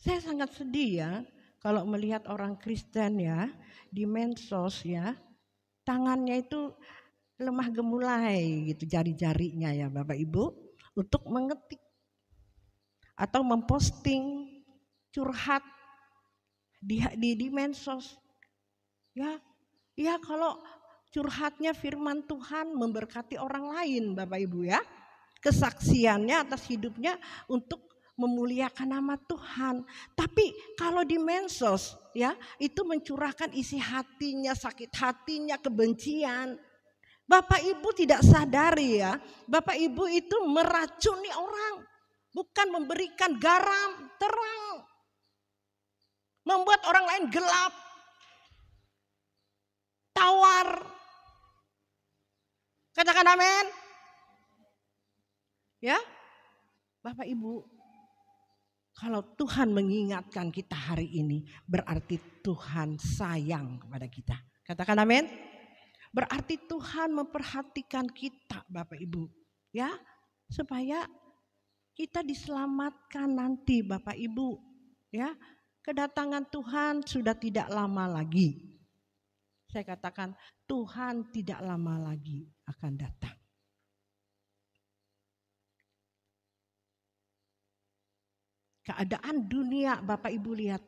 Saya sangat sedih ya kalau melihat orang Kristen ya di medsos ya. Tangannya itu lemah gemulai gitu jari-jarinya ya Bapak Ibu untuk mengetik atau memposting curhat di medsos. Ya kalau curhatnya firman Tuhan memberkati orang lain Bapak Ibu ya. Kesaksiannya atas hidupnya untuk memuliakan nama Tuhan. Tapi kalau di medsos ya itu mencurahkan isi hatinya, sakit hatinya, kebencian. Bapak Ibu tidak sadari ya, Bapak Ibu itu meracuni orang, bukan memberikan garam, terang. Membuat orang lain gelap, tawar. Katakan amin. Ya, Bapak Ibu. Kalau Tuhan mengingatkan kita hari ini, berarti Tuhan sayang kepada kita. Katakan amin. Berarti Tuhan memperhatikan kita Bapak Ibu. Ya, supaya kita diselamatkan nanti Bapak Ibu. Ya, kedatangan Tuhan sudah tidak lama lagi. Saya katakan Tuhan tidak lama lagi akan datang. Keadaan dunia Bapak Ibu lihat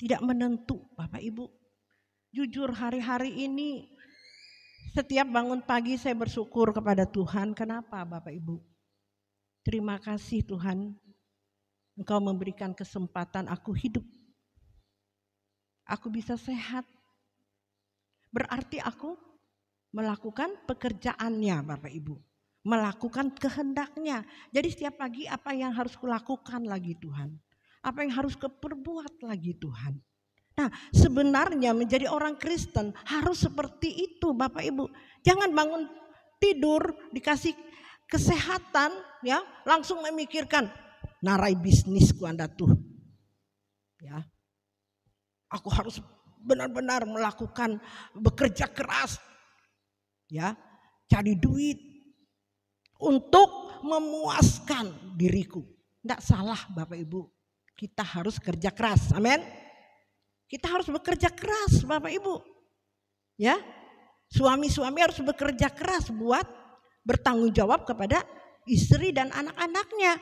tidak menentu Bapak Ibu. Jujur hari-hari ini setiap bangun pagi saya bersyukur kepada Tuhan. Kenapa Bapak Ibu? Terima kasih Tuhan, Engkau memberikan kesempatan aku hidup. Aku bisa sehat. Berarti aku melakukan pekerjaannya Bapak Ibu. Melakukan kehendaknya. Jadi setiap pagi apa yang harus kulakukan lagi Tuhan? Apa yang harus kuperbuat lagi Tuhan? Nah sebenarnya menjadi orang Kristen harus seperti itu Bapak Ibu. Jangan bangun tidur, dikasih kesehatan, ya, langsung memikirkan narai bisnisku Anda tuh. Ya. Aku harus benar-benar melakukan bekerja keras. Ya, cari duit untuk memuaskan diriku. Tidak salah Bapak Ibu. Kita harus kerja keras. Amin. Kita harus bekerja keras Bapak Ibu. Ya. Suami-suami harus bekerja keras buat bertanggung jawab kepada istri dan anak-anaknya.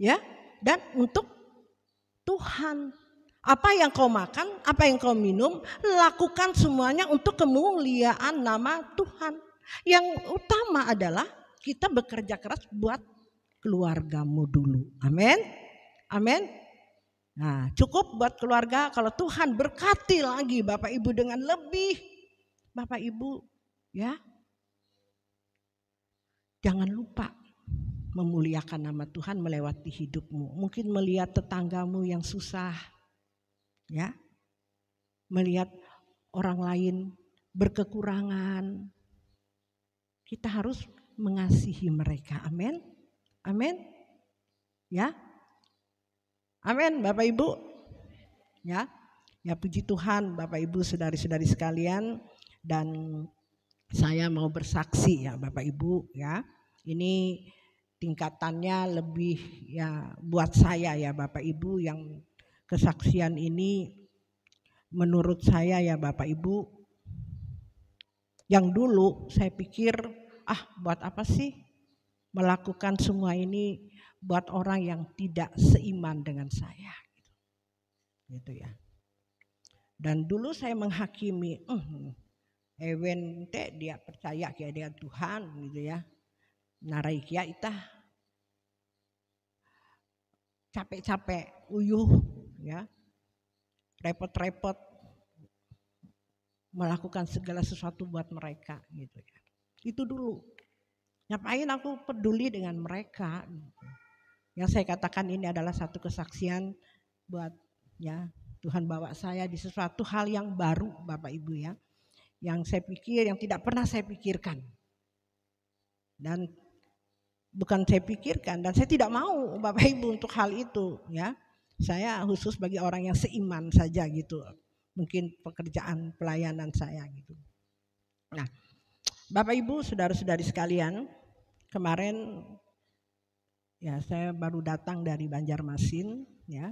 Ya, dan untuk Tuhan. Apa yang kau makan, apa yang kau minum, lakukan semuanya untuk kemuliaan nama Tuhan. Yang utama adalah kita bekerja keras buat keluargamu dulu. Amin. Amin. Nah, cukup buat keluarga, kalau Tuhan berkati lagi Bapak Ibu dengan lebih. Bapak Ibu, ya. Jangan lupa memuliakan nama Tuhan melewati hidupmu. Mungkin melihat tetanggamu yang susah. Ya, melihat orang lain berkekurangan, kita harus mengasihi mereka. Amin, amin, ya, amin, Bapak Ibu, ya, ya puji Tuhan, Bapak Ibu, saudari-saudari sekalian, dan saya mau bersaksi ya, Bapak Ibu, ya, ini tingkatannya lebih ya buat saya ya, Bapak Ibu, yang kesaksian ini menurut saya ya Bapak Ibu, yang dulu saya pikir buat apa sih melakukan semua ini buat orang yang tidak seiman dengan saya, gitu ya. Dan dulu saya menghakimi, Ewen dia percaya kayak dia Tuhan gitu ya, narai kia itah capek-capek uyuh ya, repot-repot melakukan segala sesuatu buat mereka gitu ya. Itu dulu. Ngapain aku peduli dengan mereka? Yang saya katakan ini adalah satu kesaksian buat ya Tuhan bawa saya di sesuatu hal yang baru Bapak Ibu ya. Yang saya pikir, yang tidak pernah saya pikirkan. Dan bukan saya pikirkan, dan saya tidak mau Bapak Ibu untuk hal itu ya. Saya khusus bagi orang yang seiman saja gitu. Mungkin pekerjaan pelayanan saya gitu. Nah, Bapak Ibu, saudara-saudari sekalian, kemarin ya saya baru datang dari Banjarmasin ya.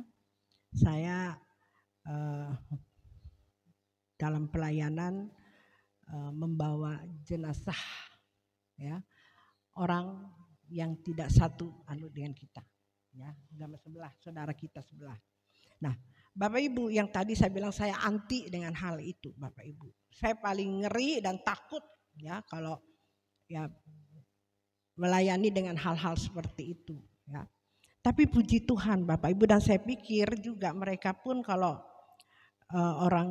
Saya dalam pelayanan membawa jenazah ya, orang yang tidak satu dengan kita. Ya, sama sebelah, saudara kita sebelah. Nah, Bapak Ibu, yang tadi saya bilang saya anti dengan hal itu, Bapak Ibu. Saya paling ngeri dan takut ya kalau ya melayani dengan hal-hal seperti itu ya. Tapi puji Tuhan Bapak Ibu, dan saya pikir juga mereka pun kalau orang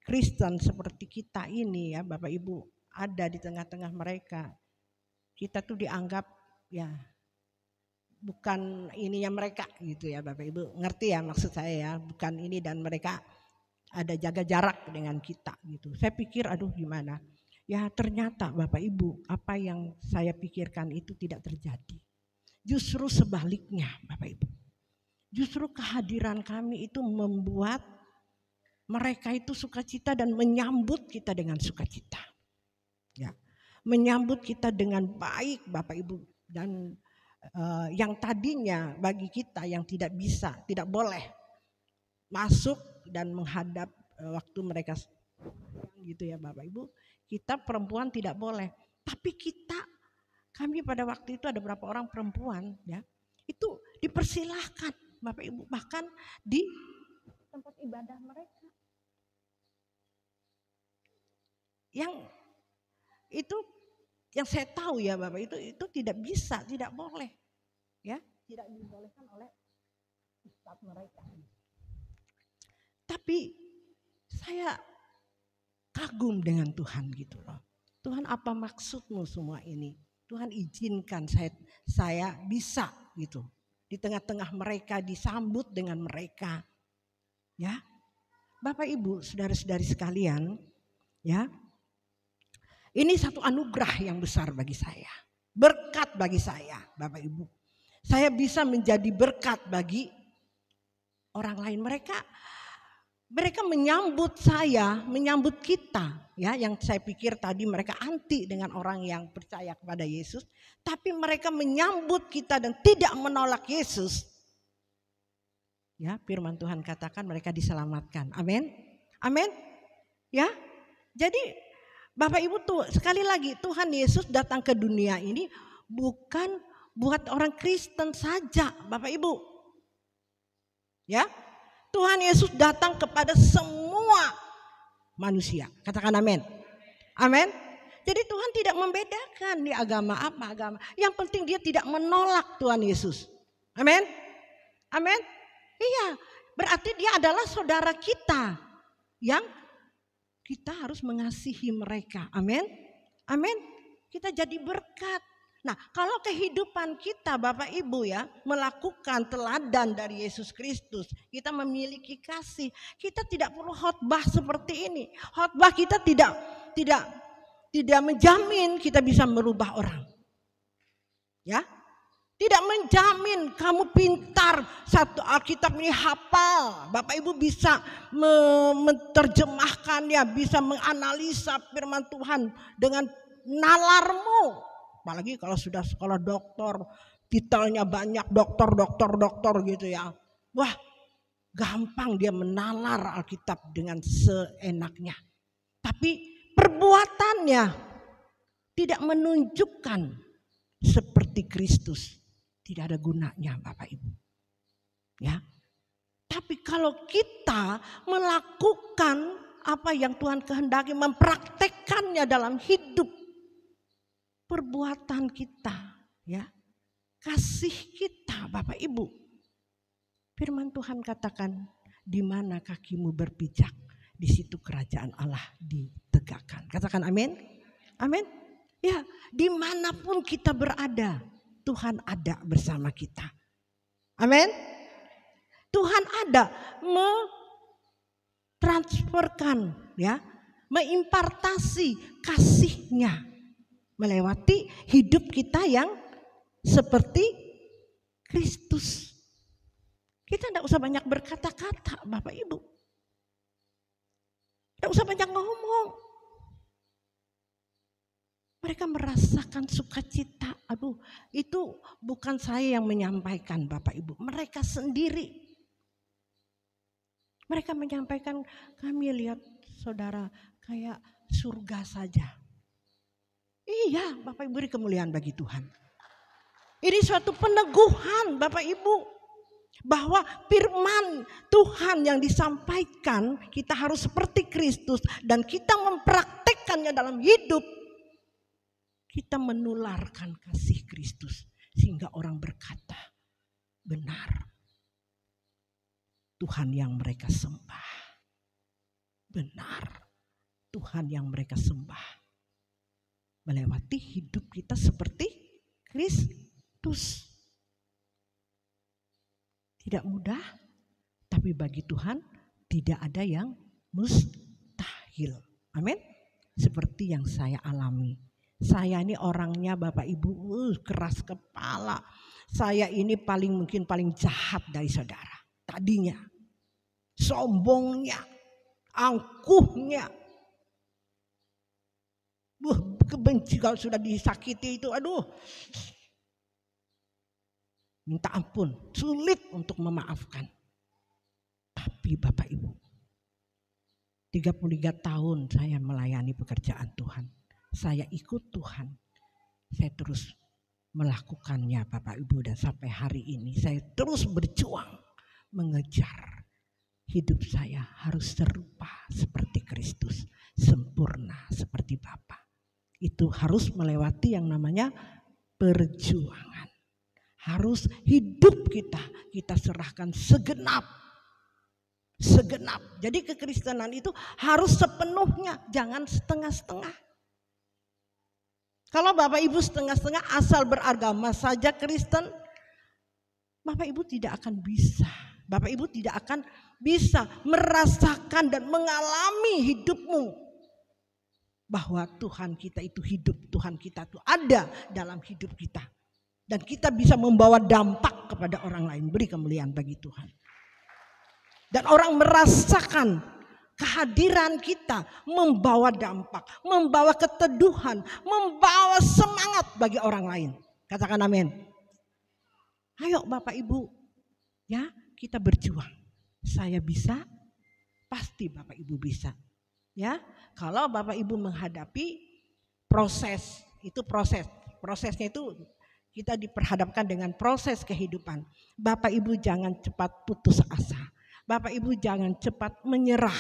Kristen seperti kita ini ya Bapak Ibu ada di tengah-tengah mereka, kita tuh dianggap ya bukan ininya mereka gitu ya Bapak Ibu, ngerti ya maksud saya ya, bukan ini, dan mereka ada jaga jarak dengan kita gitu. Saya pikir aduh gimana, ya ternyata Bapak Ibu apa yang saya pikirkan itu tidak terjadi. Justru sebaliknya Bapak Ibu, justru kehadiran kami itu membuat mereka itu sukacita dan menyambut kita dengan sukacita ya, menyambut kita dengan baik Bapak Ibu. Dan yang tadinya bagi kita yang tidak bisa, tidak boleh masuk dan menghadap waktu mereka gitu ya Bapak Ibu, kita perempuan tidak boleh. Tapi kami pada waktu itu ada berapa orang perempuan ya, itu dipersilahkan Bapak Ibu, bahkan di tempat ibadah mereka. Yang itu yang saya tahu ya Bapak, itu tidak bisa, tidak boleh ya, tidak dibolehkan oleh ustadz mereka. Tapi saya kagum dengan Tuhan gitu loh. Tuhan, apa maksudmu semua ini? Tuhan izinkan saya bisa gitu di tengah-tengah mereka, disambut dengan mereka ya. Bapak Ibu, saudara-saudari sekalian ya, Ini satu anugerah yang besar bagi saya. Berkat bagi saya, Bapak Ibu. Saya bisa menjadi berkat bagi orang lain. Mereka menyambut saya, menyambut kita, ya, yang saya pikir tadi mereka anti dengan orang yang percaya kepada Yesus, tapi mereka menyambut kita dan tidak menolak Yesus. Ya, firman Tuhan katakan mereka diselamatkan. Amin. Amin. Ya. Jadi Bapak Ibu tuh sekali lagi Tuhan Yesus datang ke dunia ini bukan buat orang Kristen saja, Bapak Ibu. Ya. Tuhan Yesus datang kepada semua manusia. Katakan amin. Amin. Jadi Tuhan tidak membedakan di agama apa agama. Yang penting dia tidak menolak Tuhan Yesus. Amin. Amin. Iya, berarti dia adalah saudara kita yang kita harus mengasihi mereka. Amin. Amin. Kita jadi berkat. Nah, kalau kehidupan kita Bapak Ibu ya melakukan teladan dari Yesus Kristus, kita memiliki kasih, kita tidak perlu khotbah seperti ini. Khotbah kita tidak menjamin kita bisa merubah orang. Ya. Tidak menjamin kamu pintar satu Alkitab ini hafal. Bapak Ibu bisa menerjemahkannya, bisa menganalisa firman Tuhan dengan nalarmu. Apalagi kalau sudah sekolah doktor, titelnya banyak doktor gitu ya. Wah, gampang dia menalar Alkitab dengan seenaknya. Tapi perbuatannya tidak menunjukkan seperti Kristus. Tidak ada gunanya Bapak Ibu. Ya. Tapi kalau kita melakukan apa yang Tuhan kehendaki, mempraktekkannya dalam hidup, perbuatan kita, ya, kasih kita Bapak Ibu. Firman Tuhan katakan, di mana kakimu berpijak, di situ kerajaan Allah ditegakkan. Katakan amin. Amin. Ya, dimanapun kita berada, Tuhan ada bersama kita. Amin. Tuhan ada mentransferkan, ya, mengimpartasi kasih-Nya melewati hidup kita yang seperti Kristus. Kita tidak usah banyak berkata-kata Bapak Ibu. Tidak usah banyak ngomong. Mereka merasakan sukacita. Aduh, itu bukan saya yang menyampaikan Bapak Ibu. Mereka sendiri. Mereka menyampaikan, kami lihat saudara kayak surga saja. Iya, Bapak Ibu, beri kemuliaan bagi Tuhan. Ini suatu peneguhan Bapak Ibu. Bahwa firman Tuhan yang disampaikan, kita harus seperti Kristus. Dan kita mempraktekkannya dalam hidup. Kita menularkan kasih Kristus sehingga orang berkata, benar Tuhan yang mereka sembah. Benar Tuhan yang mereka sembah. Melewati hidup kita seperti Kristus. Tidak mudah, tapi bagi Tuhan tidak ada yang mustahil. Amin. Seperti yang saya alami. Saya ini orangnya Bapak Ibu keras kepala. Saya ini mungkin paling jahat dari saudara. Tadinya sombongnya, angkuhnya. Kebenci kalau sudah disakiti itu, aduh. Minta ampun, sulit untuk memaafkan. Tapi Bapak Ibu, 33 tahun saya melayani pekerjaan Tuhan. Saya ikut Tuhan, saya terus melakukannya Bapak Ibu, dan sampai hari ini saya terus berjuang mengejar hidup saya harus serupa seperti Kristus, sempurna seperti Bapa. Itu harus melewati yang namanya perjuangan. Harus hidup kita serahkan segenap. Jadi kekristenan itu harus sepenuhnya, jangan setengah-setengah. Kalau Bapak Ibu setengah-setengah asal beragama saja Kristen, Bapak Ibu tidak akan bisa. Bapak Ibu tidak akan bisa merasakan dan mengalami hidupmu bahwa Tuhan kita itu hidup, Tuhan kita itu ada dalam hidup kita. Dan kita bisa membawa dampak kepada orang lain. Beri kemuliaan bagi Tuhan. Dan orang merasakan kehadiran kita membawa dampak, membawa keteduhan, membawa semangat bagi orang lain. Katakan amin. Ayo Bapak Ibu, ya kita berjuang. Saya bisa, pasti Bapak Ibu bisa. Ya, kalau Bapak Ibu menghadapi proses, itu prosesnya itu kita diperhadapkan dengan proses kehidupan. Bapak Ibu jangan cepat putus asa. Bapak Ibu jangan cepat menyerah.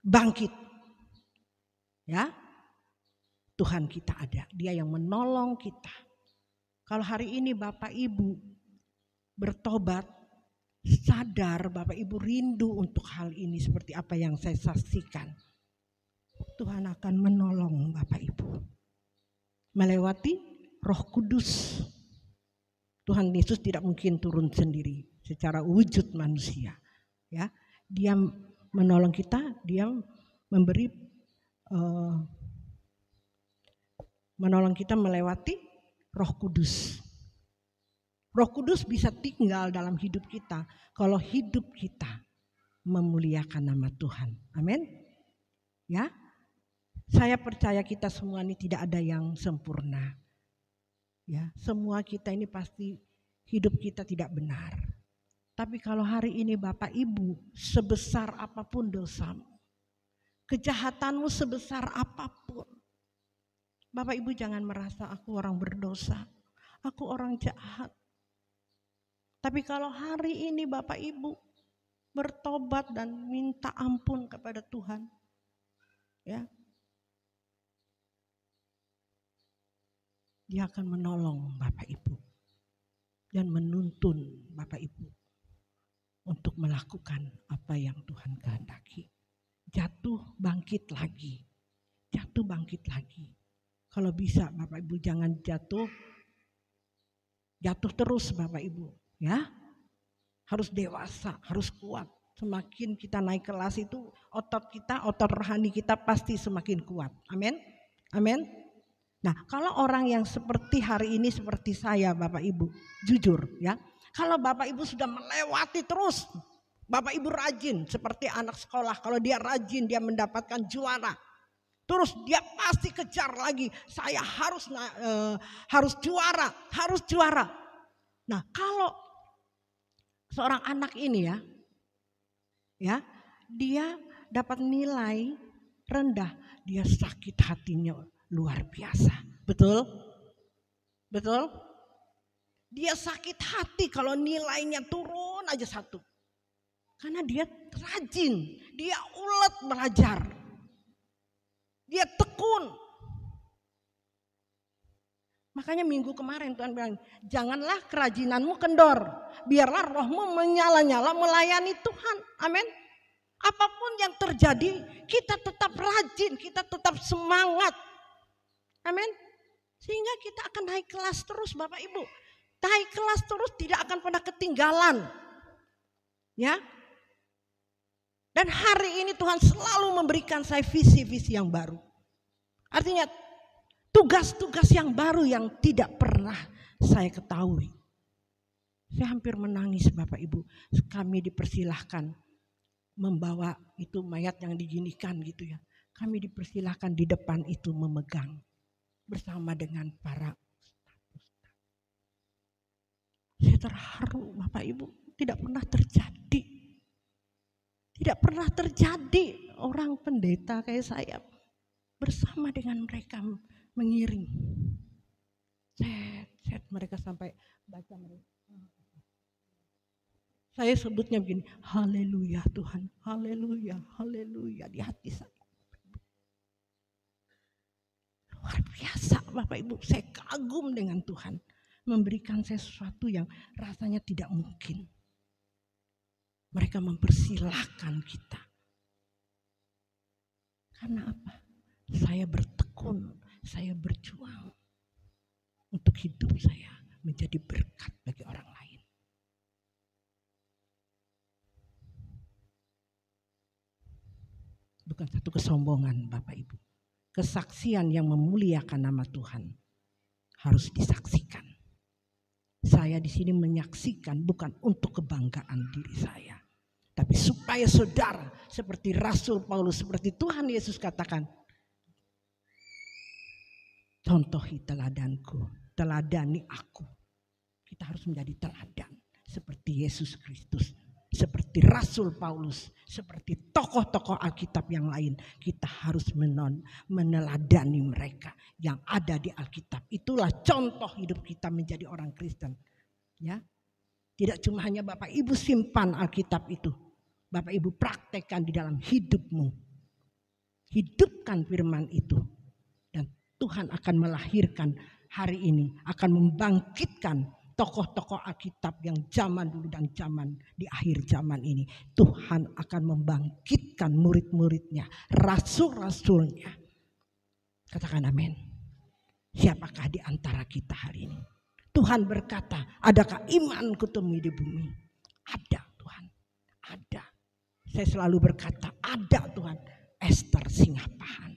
Bangkit. Ya. Tuhan kita ada, Dia yang menolong kita. Kalau hari ini Bapak Ibu bertobat, sadar Bapak Ibu rindu untuk hal ini seperti apa yang saya saksikan. Tuhan akan menolong Bapak Ibu. Melewati Roh Kudus. Tuhan Yesus tidak mungkin turun sendiri secara wujud manusia. Ya, Dia menolong kita, Dia memberi menolong kita melewati Roh Kudus. Roh Kudus bisa tinggal dalam hidup kita kalau hidup kita memuliakan nama Tuhan. Amin. Ya. Saya percaya kita semua ini tidak ada yang sempurna. Ya, semua kita ini pasti hidup kita tidak benar. Tapi kalau hari ini Bapak Ibu, sebesar apapun dosamu, kejahatanmu sebesar apapun, Bapak Ibu jangan merasa aku orang berdosa, aku orang jahat. Tapi kalau hari ini Bapak Ibu bertobat dan minta ampun kepada Tuhan, ya, Dia akan menolong Bapak Ibu dan menuntun Bapak Ibu untuk melakukan apa yang Tuhan kehendaki. Jatuh bangkit lagi, jatuh bangkit lagi. Kalau bisa Bapak Ibu jangan jatuh terus Bapak Ibu, ya. Harus dewasa, harus kuat. Semakin kita naik kelas itu otot rohani kita pasti semakin kuat. Amin. Amin. Nah, kalau orang yang seperti hari ini seperti saya Bapak Ibu, jujur ya. Kalau Bapak Ibu sudah melewati terus, Bapak Ibu rajin seperti anak sekolah. Kalau dia rajin dia mendapatkan juara. Terus dia pasti kejar lagi. Saya harus juara. Nah, kalau seorang anak ini ya, dia dapat nilai rendah, dia sakit hatinya luar biasa. Betul? Betul? Dia sakit hati kalau nilainya turun aja 1. Karena dia rajin, dia ulet belajar. Dia tekun. Makanya minggu kemarin Tuhan bilang, janganlah kerajinanmu kendor. Biarlah rohmu menyala-nyala melayani Tuhan. Amin. Apapun yang terjadi, kita tetap rajin, kita tetap semangat. Amin. Sehingga kita akan naik kelas terus Bapak Ibu. Naik kelas terus, tidak akan pernah ketinggalan. Ya. Dan hari ini Tuhan selalu memberikan saya visi-visi yang baru. Artinya tugas-tugas yang baru yang tidak pernah saya ketahui. Saya hampir menangis Bapak Ibu. Kami dipersilahkan membawa itu mayat yang diginikan gitu ya. Kami dipersilahkan di depan itu memegang bersama dengan para ustaz. Saya terharu Bapak Ibu, tidak pernah terjadi. Tidak pernah terjadi orang pendeta kayak saya bersama dengan mereka mengiring. Set mereka sampai baca mereka. Saya sebutnya begini, haleluya Tuhan, haleluya, haleluya di hati saya. Luar biasa Bapak Ibu, saya kagum dengan Tuhan. Memberikan saya sesuatu yang rasanya tidak mungkin. Mereka mempersilahkan kita. Karena apa? Saya bertekun, saya berjuang untuk hidup saya menjadi berkat bagi orang lain. bukan satu kesombongan Bapak Ibu. Kesaksian yang memuliakan nama Tuhan harus disaksikan. Saya di sini menyaksikan bukan untuk kebanggaan diri saya, tapi supaya saudara seperti Rasul Paulus, seperti Tuhan Yesus katakan, contohi teladanku, teladani aku. Kita harus menjadi teladan seperti Yesus Kristus, seperti Rasul Paulus, seperti tokoh-tokoh Alkitab yang lain. Kita harus meneladani mereka yang ada di Alkitab. Itulah contoh hidup kita menjadi orang Kristen. Ya, tidak cuma hanya Bapak Ibu simpan Alkitab itu, Bapak Ibu praktekkan di dalam hidupmu. Hidupkan firman itu, dan Tuhan akan melahirkan hari ini, akan membangkitkan tokoh-tokoh Alkitab yang zaman dulu dan zaman di akhir zaman ini. Tuhan akan membangkitkan murid-muridnya, rasul-rasulnya. Katakan amin. Siapakah di antara kita hari ini? Tuhan berkata, adakah iman kutemui di bumi? Ada Tuhan, ada. Saya selalu berkata, ada Tuhan. Ester Singapahan.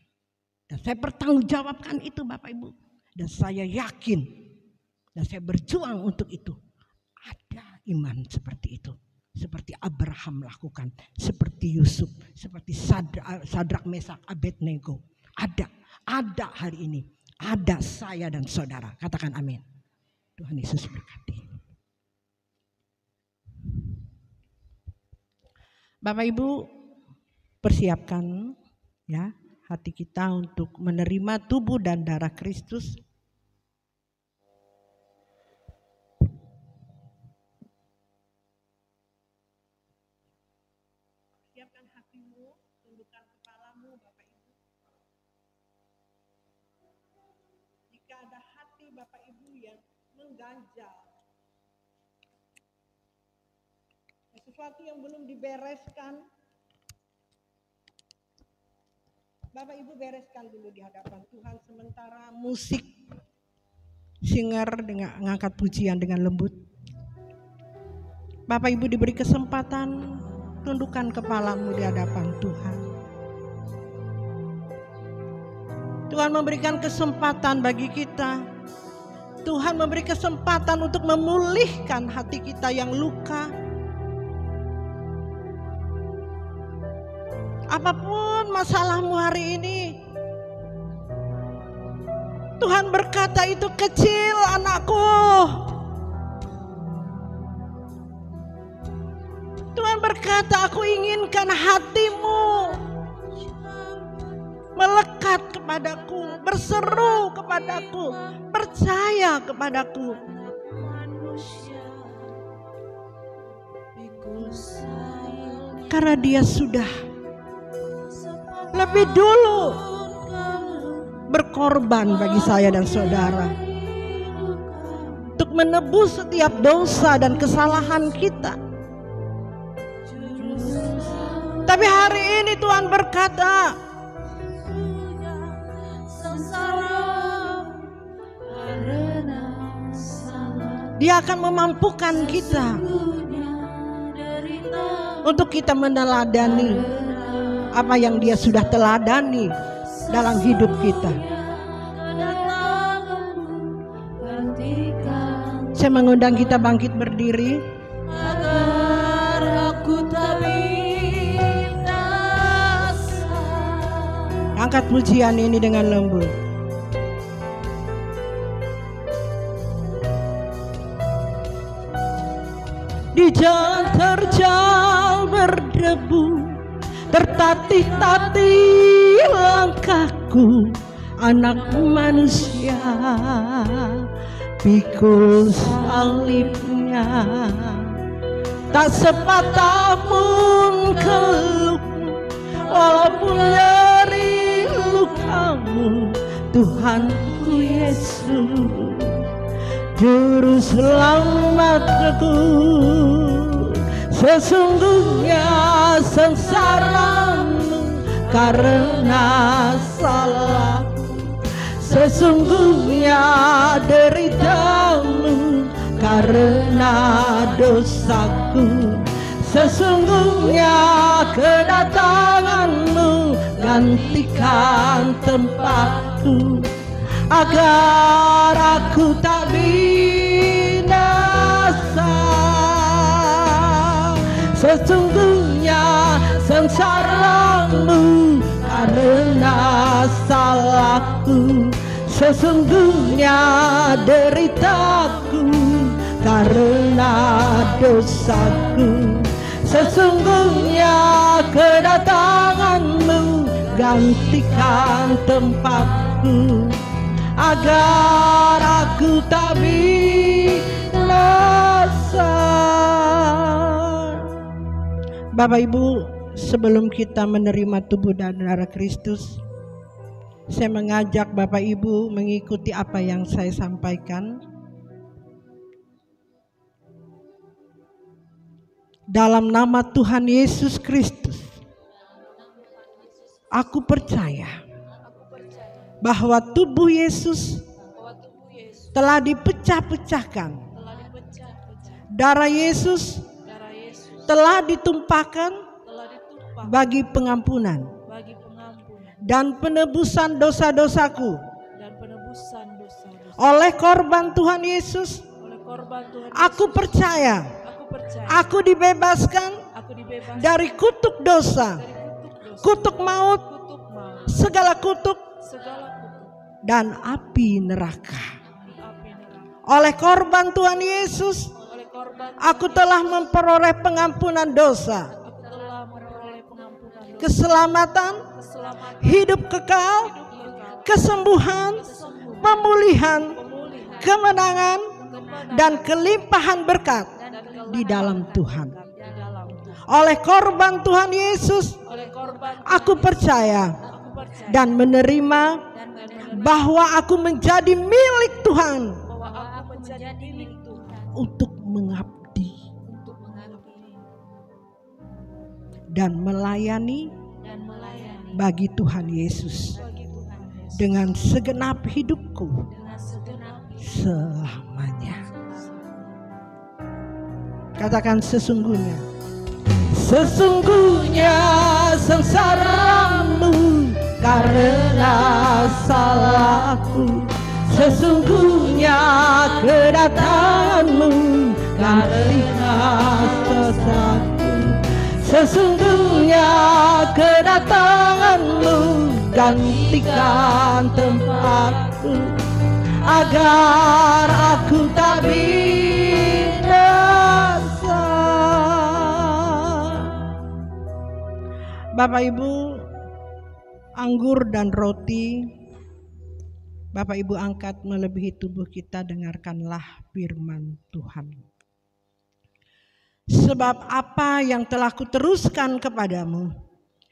Dan saya bertanggungjawabkan itu Bapak Ibu. Dan saya yakin, dan saya berjuang untuk itu. Ada iman seperti itu. Seperti Abraham lakukan. Seperti Yusuf. Seperti Sadrak, Mesak, Abednego. Ada hari ini. Ada saya dan saudara. Katakan amin. Tuhan Yesus berkati. Bapak Ibu, persiapkan ya hati kita untuk menerima tubuh dan darah Kristus. Siapkan hatimu, tundukkan kepalamu Bapak Ibu. Jika ada hati Bapak Ibu yang mengganjal, sesuatu yang belum dibereskan, Bapak Ibu bereskan dulu di hadapan Tuhan sementara musik singer dengan ngangkat pujian dengan lembut. Bapak Ibu diberi kesempatan, tundukkan kepalamu di hadapan Tuhan. Tuhan memberikan kesempatan bagi kita. Tuhan memberi kesempatan untuk memulihkan hati kita yang luka. Apapun masalahmu hari ini, Tuhan berkata itu kecil anakku. Tuhan berkata aku inginkan hatimu melekat kepadaku, berseru kepadaku, percaya kepadaku. Karena dia sudah lebih dulu berkorban bagi saya dan saudara untuk menebus setiap dosa dan kesalahan kita. Tapi hari ini Tuhan berkata, Dia akan memampukan kita untuk kita meneladani apa yang Dia sudah teladani dalam hidup kita. Saya mengundang kita bangkit berdiri. Agar aku tak binasa. Angkat pujian ini dengan lembut. Di jalan terjal berdebu, tertatih-tatih langkahku, anak manusia pikul salibnya, tak sepatah pun keluh, walaupun nyeri lukamu, Tuhanku Yesus, Juru Selamatku. Sesungguhnya sengsaramu karena salahku, sesungguhnya deritamu karena dosaku, sesungguhnya kedatanganmu gantikan tempatku, agar aku tak binasa. Sesungguhnya sengsaramu karena salahku, sesungguhnya deritaku karena dosaku. Sesungguhnya kedatanganmu gantikan tempatku, agar aku tak binasa. Bapak Ibu, sebelum kita menerima tubuh dan darah Kristus, saya mengajak Bapak Ibu mengikuti apa yang saya sampaikan. Dalam nama Tuhan Yesus Kristus, aku percaya bahwa tubuh Yesus telah dipecah-pecahkan. Darah Yesus telah ditumpahkan bagi pengampunan dan penebusan dosa-dosaku. Oleh korban Tuhan Yesus, aku percaya aku dibebaskan dari kutuk dosa, kutuk maut, segala kutuk dan api neraka. Oleh korban Tuhan Yesus, aku telah memperoleh pengampunan dosa, keselamatan, hidup kekal, kesembuhan, pemulihan, kemenangan, dan kelimpahan berkat di dalam Tuhan. Oleh korban Tuhan Yesus, aku percaya dan menerima bahwa aku menjadi milik Tuhan untuk mengabdi dan melayani bagi Tuhan Yesus dengan segenap hidupku selamanya. Katakan sesungguhnya. Sesungguhnya sengsaramu karena salahku, sesungguhnya kedatanganmu karena dosaku, sesungguhnya kedatanganmu gantikan tempatku, agar aku tak binasa. Bapak Ibu, anggur dan roti Bapak Ibu angkat melebihi tubuh kita, dengarkanlah firman Tuhan. Sebab apa yang telah kuteruskan kepadamu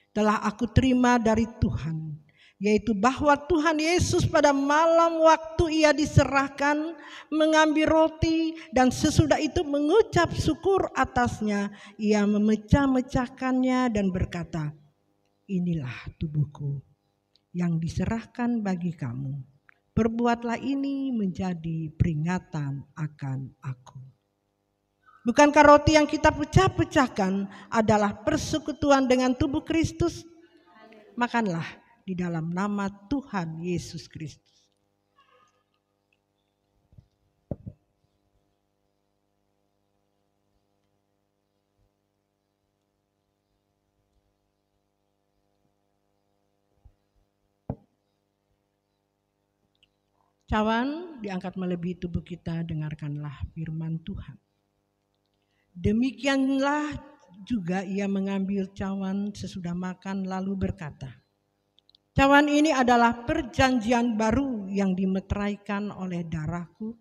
telah aku terima dari Tuhan, yaitu bahwa Tuhan Yesus pada malam waktu ia diserahkan mengambil roti, dan sesudah itu mengucap syukur atasnya, ia memecah-mecahkannya dan berkata, inilah tubuhku yang diserahkan bagi kamu. Perbuatlah ini menjadi peringatan akan aku. Bukankah roti yang kita pecah-pecahkan adalah persekutuan dengan tubuh Kristus? Makanlah di dalam nama Tuhan Yesus Kristus. Cawan diangkat melebihi tubuh kita, dengarkanlah firman Tuhan. Demikianlah juga ia mengambil cawan sesudah makan lalu berkata, cawan ini adalah perjanjian baru yang dimeteraikan oleh darahku.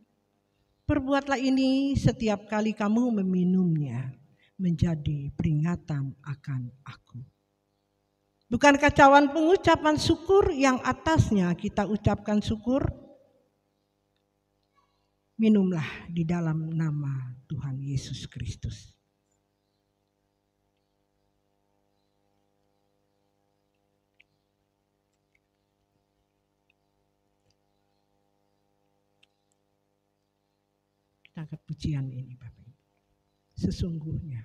Perbuatlah ini setiap kali kamu meminumnya menjadi peringatan akan aku. Bukankah cawan pengucapan syukur yang atasnya kita ucapkan syukur? Minumlah di dalam nama Tuhan Yesus Kristus. Kita angkat pujian ini Bapak Ibu. Sesungguhnya.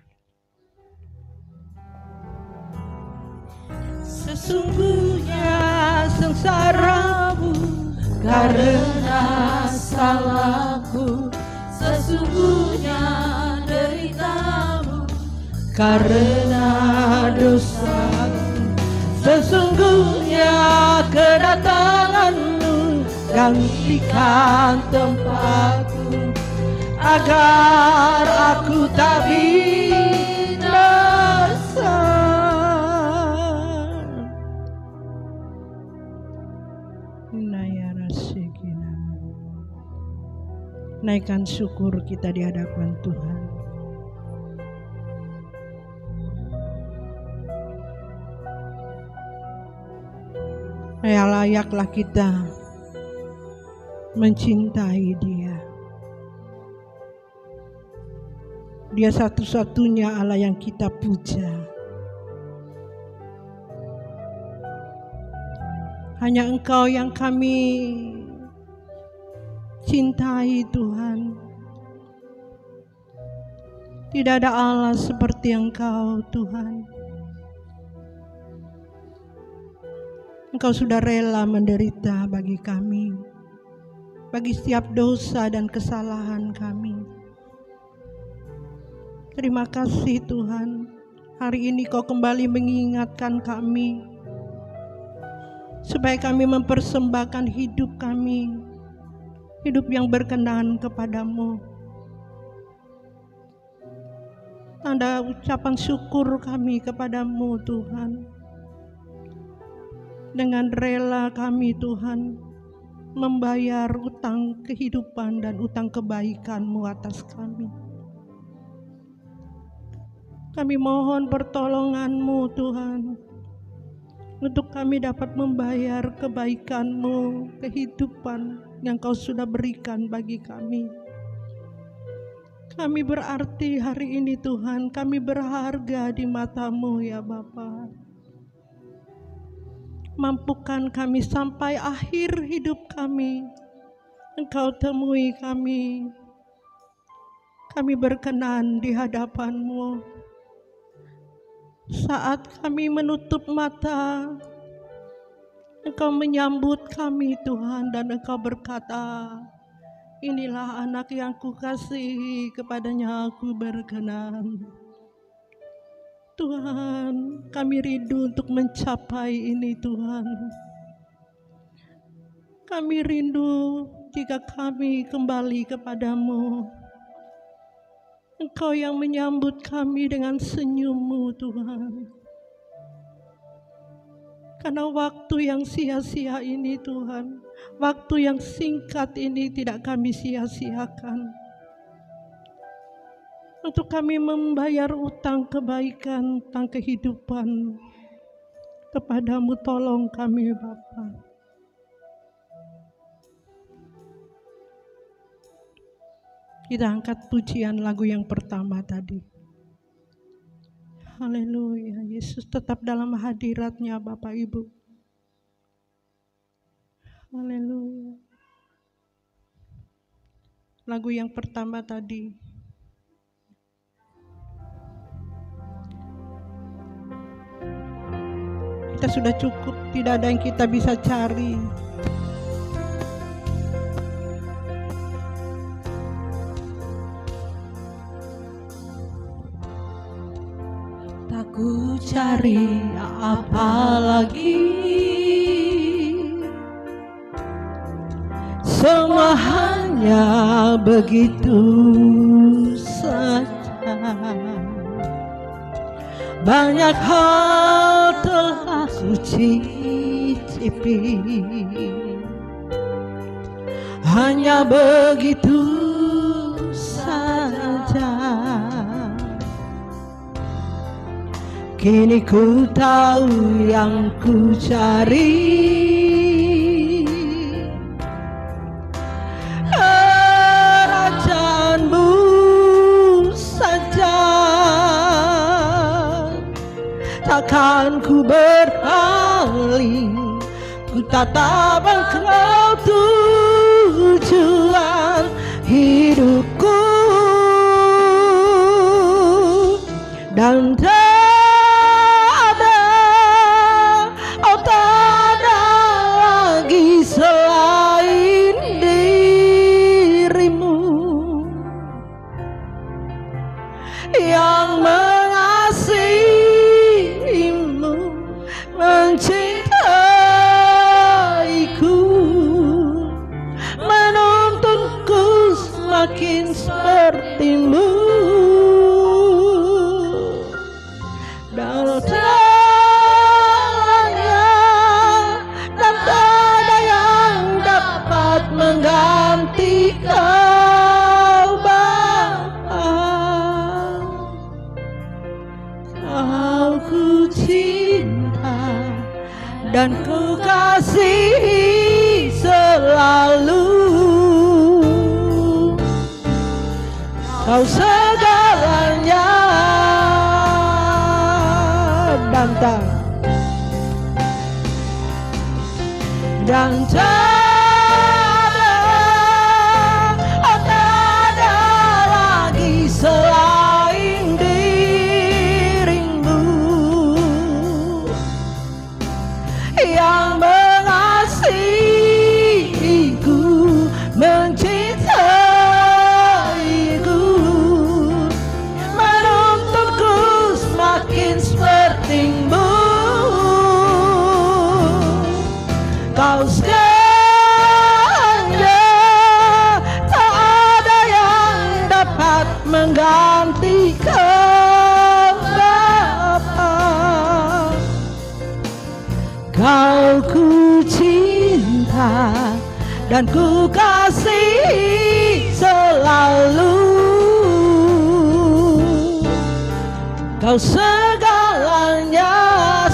Sesungguhnya sengsaramu karena salahku, sesungguhnya deritamu karena dosaku. Sesungguhnya kedatanganmu gantikan tempatku, agar aku tak binasa. Naikkan syukur kita di hadapan Tuhan. Ya, layaklah kita mencintai Dia. Dia satu-satunya Allah yang kita puja. Hanya Engkau yang kami cintai, Tuhan. Tidak ada Allah seperti Engkau, Tuhan. Engkau sudah rela menderita bagi kami, bagi setiap dosa dan kesalahan kami. Terima kasih Tuhan, hari ini Kau kembali mengingatkan kami, supaya kami mempersembahkan hidup kami, hidup yang berkenan kepadamu. Tanda ucapan syukur kami kepadamu Tuhan. Dengan rela kami Tuhan membayar utang kehidupan dan utang kebaikan-Mu atas kami. Kami mohon pertolongan-Mu Tuhan, untuk kami dapat membayar kebaikan-Mu, kehidupan yang Kau sudah berikan bagi kami. Kami berarti hari ini Tuhan, kami berharga di mata-Mu ya Bapa. Mampukan kami sampai akhir hidup kami, Engkau temui kami. Kami berkenan di hadapan-Mu. Saat kami menutup mata, Engkau menyambut kami Tuhan, dan Engkau berkata, inilah anak yang Kukasihi, kepadanya Aku berkenan. Tuhan, kami rindu untuk mencapai ini Tuhan. Kami rindu jika kami kembali kepadamu, Engkau yang menyambut kami dengan senyum-Mu Tuhan. Karena waktu yang sia-sia ini Tuhan, waktu yang singkat ini tidak kami sia-siakan. Untuk kami membayar utang kebaikan, utang kehidupan kepadamu, tolong kami Bapa. Kita angkat pujian lagu yang pertama tadi. Haleluya, Yesus tetap dalam hadirat-Nya Bapak Ibu. Haleluya. Lagu yang pertama tadi. Kita sudah cukup, tidak ada yang kita bisa cari. Tak ku cari apa lagi, Semua hanya begitu saja. Banyak hal telah ku cicipi, hanya begitu saja. Kini ku tahu yang ku cari, kerajaanmu saja. Takkan ku berpaling, ku tatap Engkau tujuan hidupku. Dan tak ada seperti-Mu, dan segalanya, dan tak ada yang dapat mengganti Kau Bapa. Kau ku cinta dan ku kasihi selalu. Kau segalanya, dan tak ada lagi selain dirimu yang mengasihiku, mencintaiku, menuntunku semakin seperti-Mu. Kau segalanya, tak ada yang dapat mengganti Kau Bapa. Kau ku cinta dan ku kasihi selalu. Kau segalanya.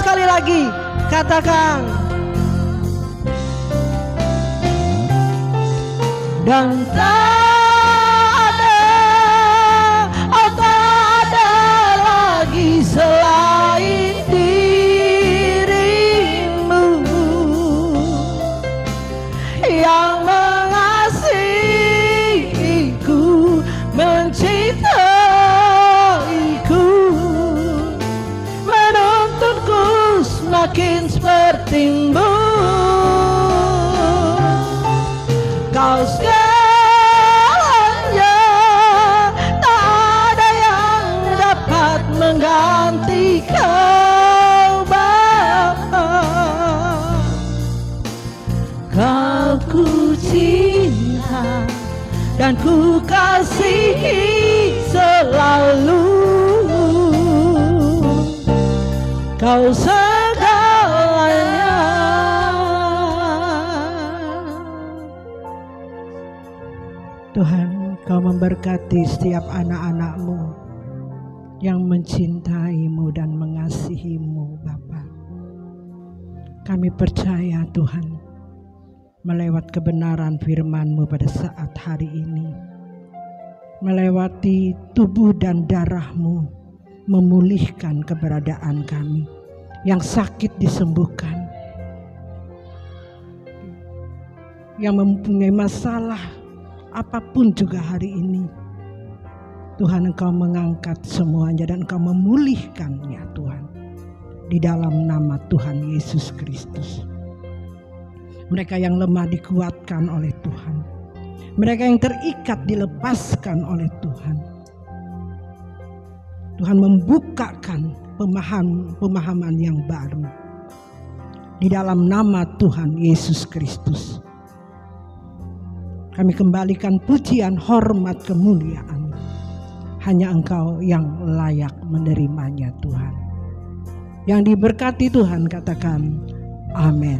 Sekali lagi katakan. Dan tak ada lagi selain dirimu yang mengasihiku, mencintaiku, menuntunku semakin seperti-Mu. Kau segalanya, tak ada yang dapat mengganti Kau Bapa. Kau ku cinta dan ku kasihi selalu. Kau segalanya. Tuhan, Kau memberkati setiap anak-anak-Mu yang mencintai-Mu dan mengasihi-Mu, Bapa. Kami percaya Tuhan, melewat kebenaran firman-Mu pada saat hari ini, melewati tubuh dan darah-Mu, memulihkan keberadaan kami, yang sakit disembuhkan, yang mempunyai masalah apapun juga hari ini, Tuhan, Engkau mengangkat semuanya dan Engkau memulihkannya, Tuhan, di dalam nama Tuhan Yesus Kristus. Mereka yang lemah dikuatkan oleh Tuhan, mereka yang terikat dilepaskan oleh Tuhan. Tuhan membukakan pemahaman yang baru di dalam nama Tuhan Yesus Kristus. Kami kembalikan pujian, hormat, kemuliaan. Hanya Engkau yang layak menerimanya, Tuhan. Yang diberkati Tuhan, katakan amin.